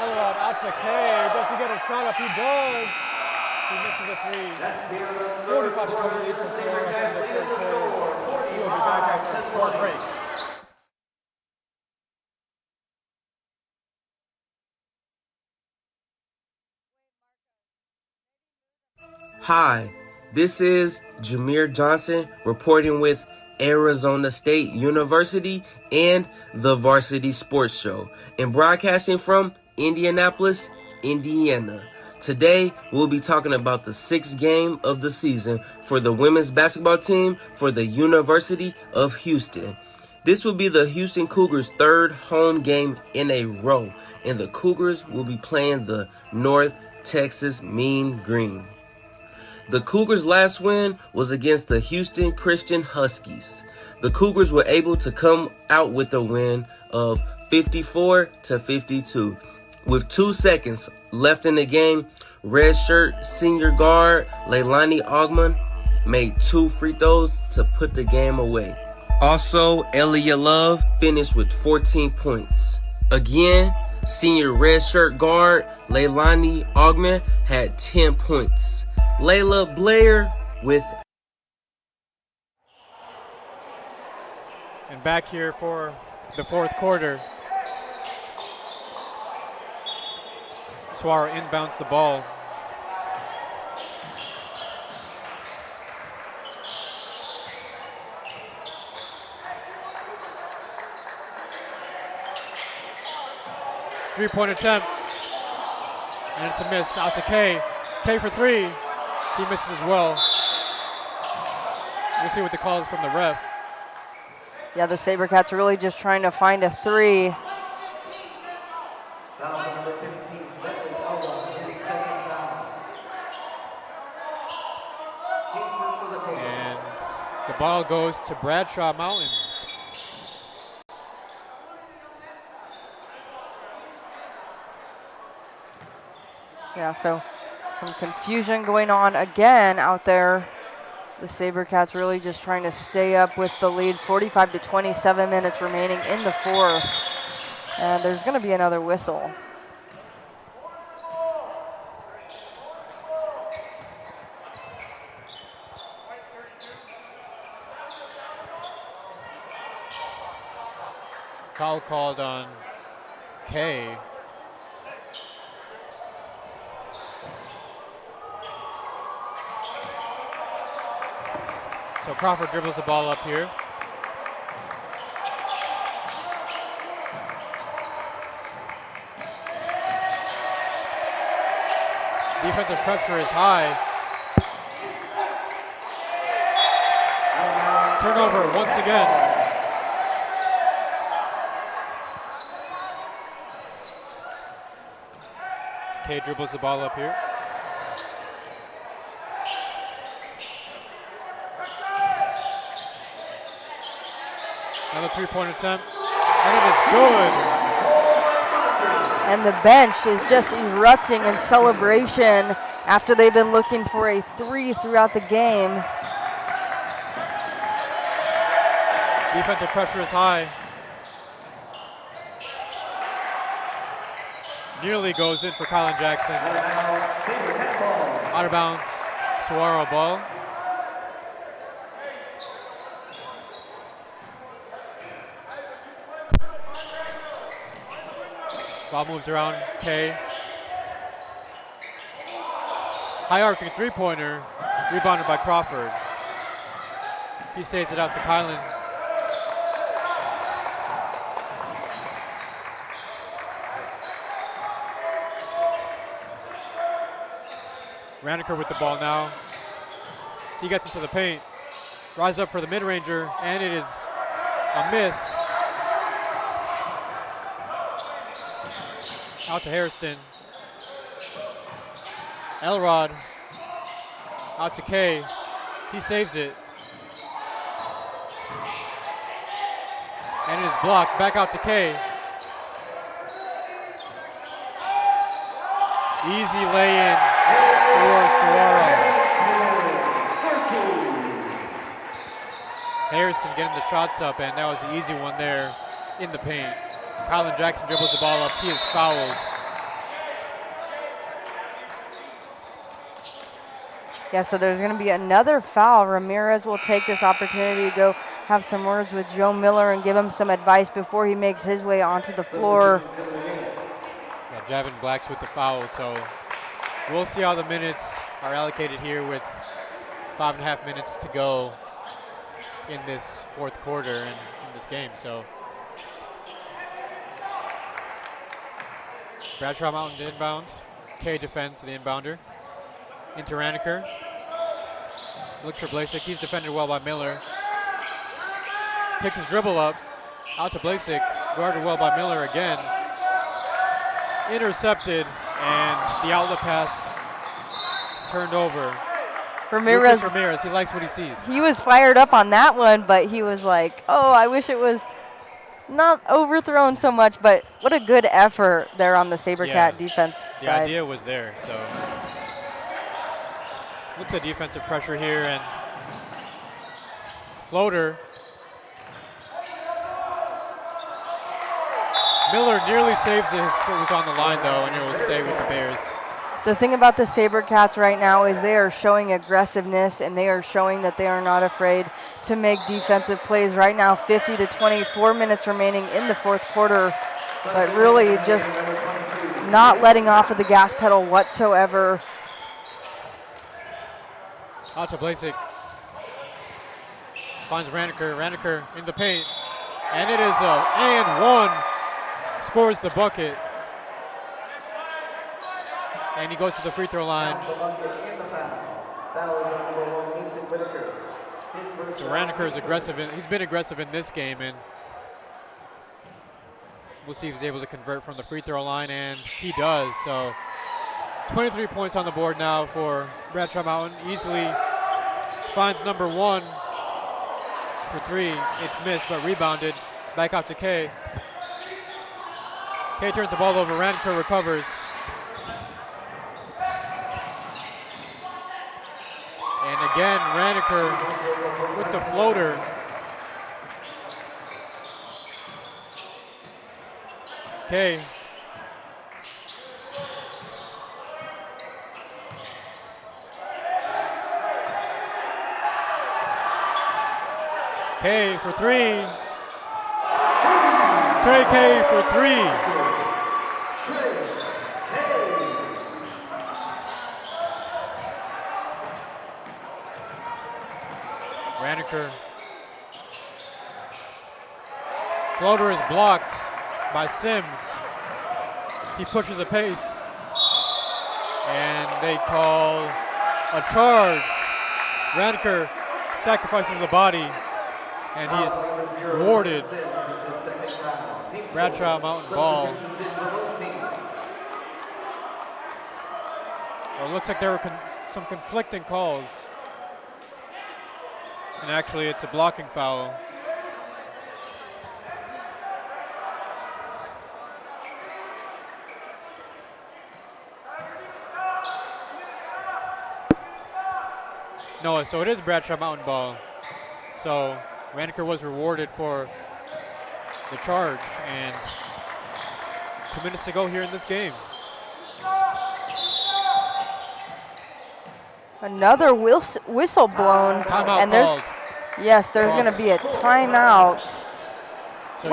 Elrod out to Kay. Does he get a shot up? He does. He misses a three. 45-20 lead for Saguaro in the third quarter. He will be back after a short break. Hi, this is Jameer Johnson reporting with Arizona State University and the Varsity Sports Show and broadcasting from Indianapolis, Indiana. Today, we'll be talking about the sixth game of the season for the women's basketball team for the University of Houston. This will be the Houston Cougars' third home game in a row, and the Cougars will be playing the North Texas Mean Green. The Cougars' last win was against the Houston Christian Huskies. The Cougars were able to come out with a win of 54-52. With 2 seconds left in the game, redshirt senior guard Leilani Ogman made 2 free throws to put the game away. Also, Elia Love finished with 14 points. Again, senior redshirt guard Leilani Ogman had 10 points. Layla Blair with. And back here for the fourth quarter. Saguaro inbounds the ball. Three-point attempt. And it's a miss. Out to Kay. Kay for three. He misses as well. We'll see what the call is from the ref. Yeah, the SaberCats are really just trying to find a three. And the ball goes to Bradshaw Mountain. Yeah, so some confusion going on again out there The SaberCats really just trying to stay up with the lead. 45 to 27 minutes remaining in the fourth. And there's going to be another whistle. Foul called on Kay. So Crawford dribbles the ball up here. Defensive pressure is high. Turnover once again. Kay dribbles the ball up here. Another three-point attempt, and it is good. And the bench is just erupting in celebration after they've been looking for a three throughout the game. Defensive pressure is high. Nearly goes in for Colin Jackson. Out of bounds, Saguaro ball. Ball moves around Kay. High arcing three-pointer, rebounded by Crawford. He saves it out to Kylan. Raniker with the ball now. He gets into the paint. Rise up for the mid-ranger, and it is a miss. Out to Hairston. Elrod. Out to Kay. He saves it. And it is blocked. Back out to Kay. Easy lay-in for Saguaro. Hairston getting the shots up, and that was an easy one there in the paint. Colin Jackson dribbles the ball up. He is fouled. Yeah, so there's going to be another foul. Ramirez will take this opportunity to go have some words with Joe Miller and give him some advice before he makes his way onto the floor. Yeah, Javin Black's with the foul, so we'll see how the minutes are allocated here with 5.5 minutes to go in this fourth quarter and in this game. So Bradshaw Mountain inbound. Kay defends the inbounder. Into Raniker. Looks for Blasik. He's defended well by Miller. Picks his dribble up. Out to Blasik. Guarded well by Miller again. Intercepted, and the outlet pass is turned over. Ramirez, he likes what he sees. He was fired up on that one, but he was like, oh, I wish it was not overthrown so much, but what a good effort there on the SaberCat defense side. The idea was there, so. Looks at defensive pressure here, and floater. Miller nearly saves it. His foot was on the line, though, and it will stay with the Bears. The thing about the SaberCats right now is they are showing aggressiveness, and they are showing that they are not afraid to make defensive plays. Right now, 50 to 24 minutes remaining in the fourth quarter, but really just not letting off of the gas pedal whatsoever. Out to Blasik. Finds Raniker. Raniker in the paint. And it is a and one. Scores the bucket. And he goes to the free throw line. So Raniker is aggressive. He's been aggressive in this game, and we'll see if he's able to convert from the free throw line, and he does. So 23 points on the board now for Bradshaw Mountain. Easily finds number one for three. It's missed, but rebounded. Back out to Kay. Kay turns the ball over. Raniker recovers. And Again, Raniker with the floater. Okay. K for three. Trey K for three. Raniker. Floater is blocked by Sims. He pushes the pace. And they call a charge. Raniker sacrifices the body. And he is rewarded. Bradshaw Mountain ball. Well, it looks like there were some conflicting calls. And actually, it's a blocking foul. No, so it is Bradshaw Mountain ball. So Raniker was rewarded for the charge, and 2 minutes to go here in this game. Another whistle blown. Timeout and called. Yes, there's going to be a timeout. So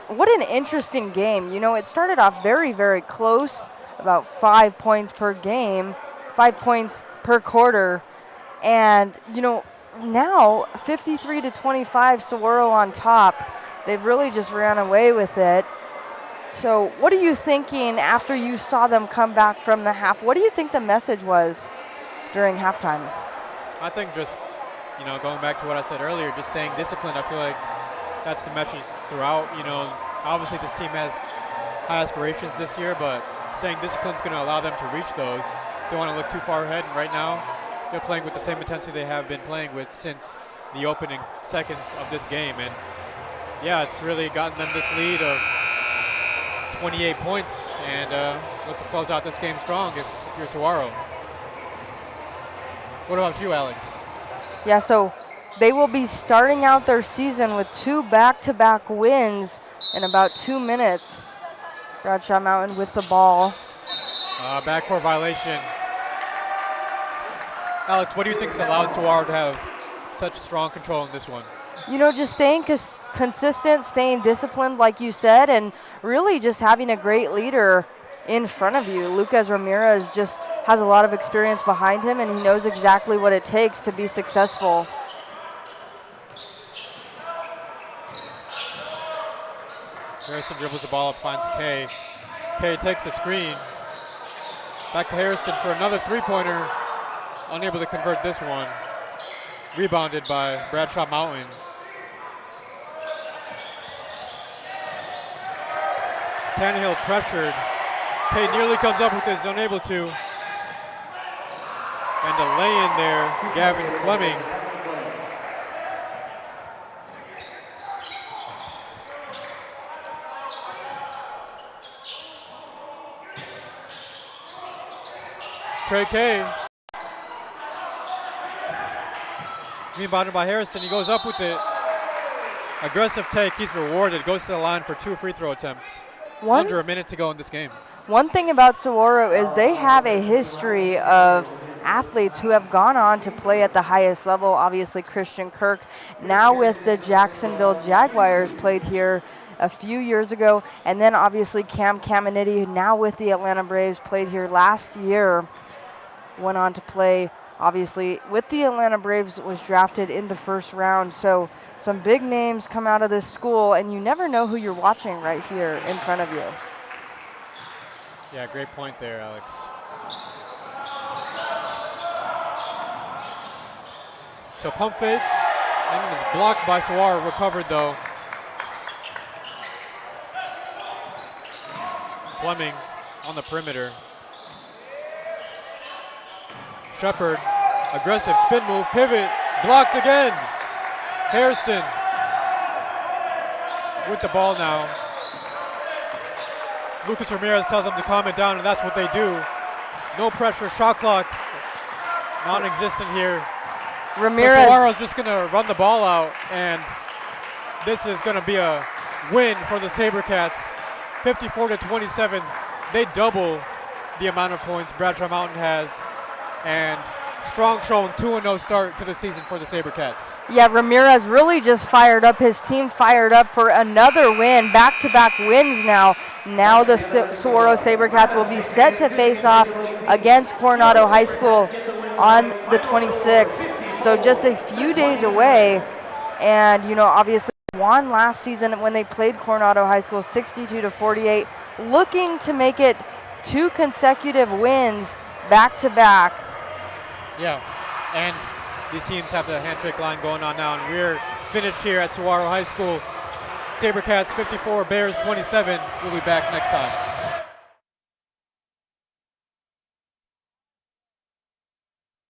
What an interesting game. You know, it started off very, very close, about 5 points per game, 5 points per quarter. And, you know, now 53-25, Saguaro on top. They've really just ran away with it. So what are you thinking after you saw them come back from the half? What do you think the message was during halftime? I think just, you know, going back to what I said earlier, just staying disciplined. I feel like that's the message throughout. You know, obviously this team has high aspirations this year, but staying disciplined is going to allow them to reach those. Don't want to look too far ahead, and right now they're playing with the same intensity they have been playing with since the opening seconds of this game. And yeah, it's really gotten them this lead of 28 points, and look to close out this game strong if you're Saguaro. What about you, Alex? Yeah, so they will be starting out their season with 2 back-to-back wins in about 2 minutes. Bradshaw Mountain with the ball. Backcourt violation. Alex, what do you think allows Saguaro to have such strong control in this one? You know, just staying consistent, staying disciplined, like you said, and really just having a great leader in front of you. Lucas Ramirez just has a lot of experience behind him, and he knows exactly what it takes to be successful. Harrison dribbles the ball up, finds K. K takes the screen. Back to Harrison for another three-pointer. Unable to convert this one. Rebounded by Bradshaw Mountain. Tannehill pressured. K nearly comes up with it, is unable to. And a lay-in there, Gavin Fleming. Trey K. Rebounded by Harrison, he goes up with it. Aggressive take, he's rewarded, goes to the line for 2 free throw attempts. Under a minute to go in this game. One thing about Saguaro is they have a history of athletes who have gone on to play at the highest level. Obviously Christian Kirk, now with the Jacksonville Jaguars, played here a few years ago. And then obviously Cam Caminiti, now with the Atlanta Braves, played here last year. Went on to play, obviously, with the Atlanta Braves, was drafted in the first round. So some big names come out of this school, and you never know who you're watching right here in front of you. Yeah, great point there, Alex. So pump fake, and is blocked by Saguaro, recovered though. Fleming on the perimeter. Shepard, aggressive spin move, pivot, blocked again. Hairston with the ball now. Lucas Ramirez tells them to calm it down, and that's what they do. No pressure, shot clock non-existent here Ramirez. So Saguaro's just going to run the ball out, and this is going to be a win for the SaberCats. 54-27. They double the amount of points Bradshaw Mountain has, and strong showing, 2-0 start to the season for the SaberCats. Yeah, Ramirez really just fired up. His team fired up for another win, back-to-back wins now. Now the Saguaro SaberCats will be set to face off against Coronado High School on the 26th. So just a few days away, and obviously won last season when they played Coronado High School 62-48, looking to make it 2 consecutive wins back-to-back. Yeah, and these teams have the handshake line going on now, and we're finished here at Saguaro High School. SaberCats 54, Bears 27. We'll be back next time.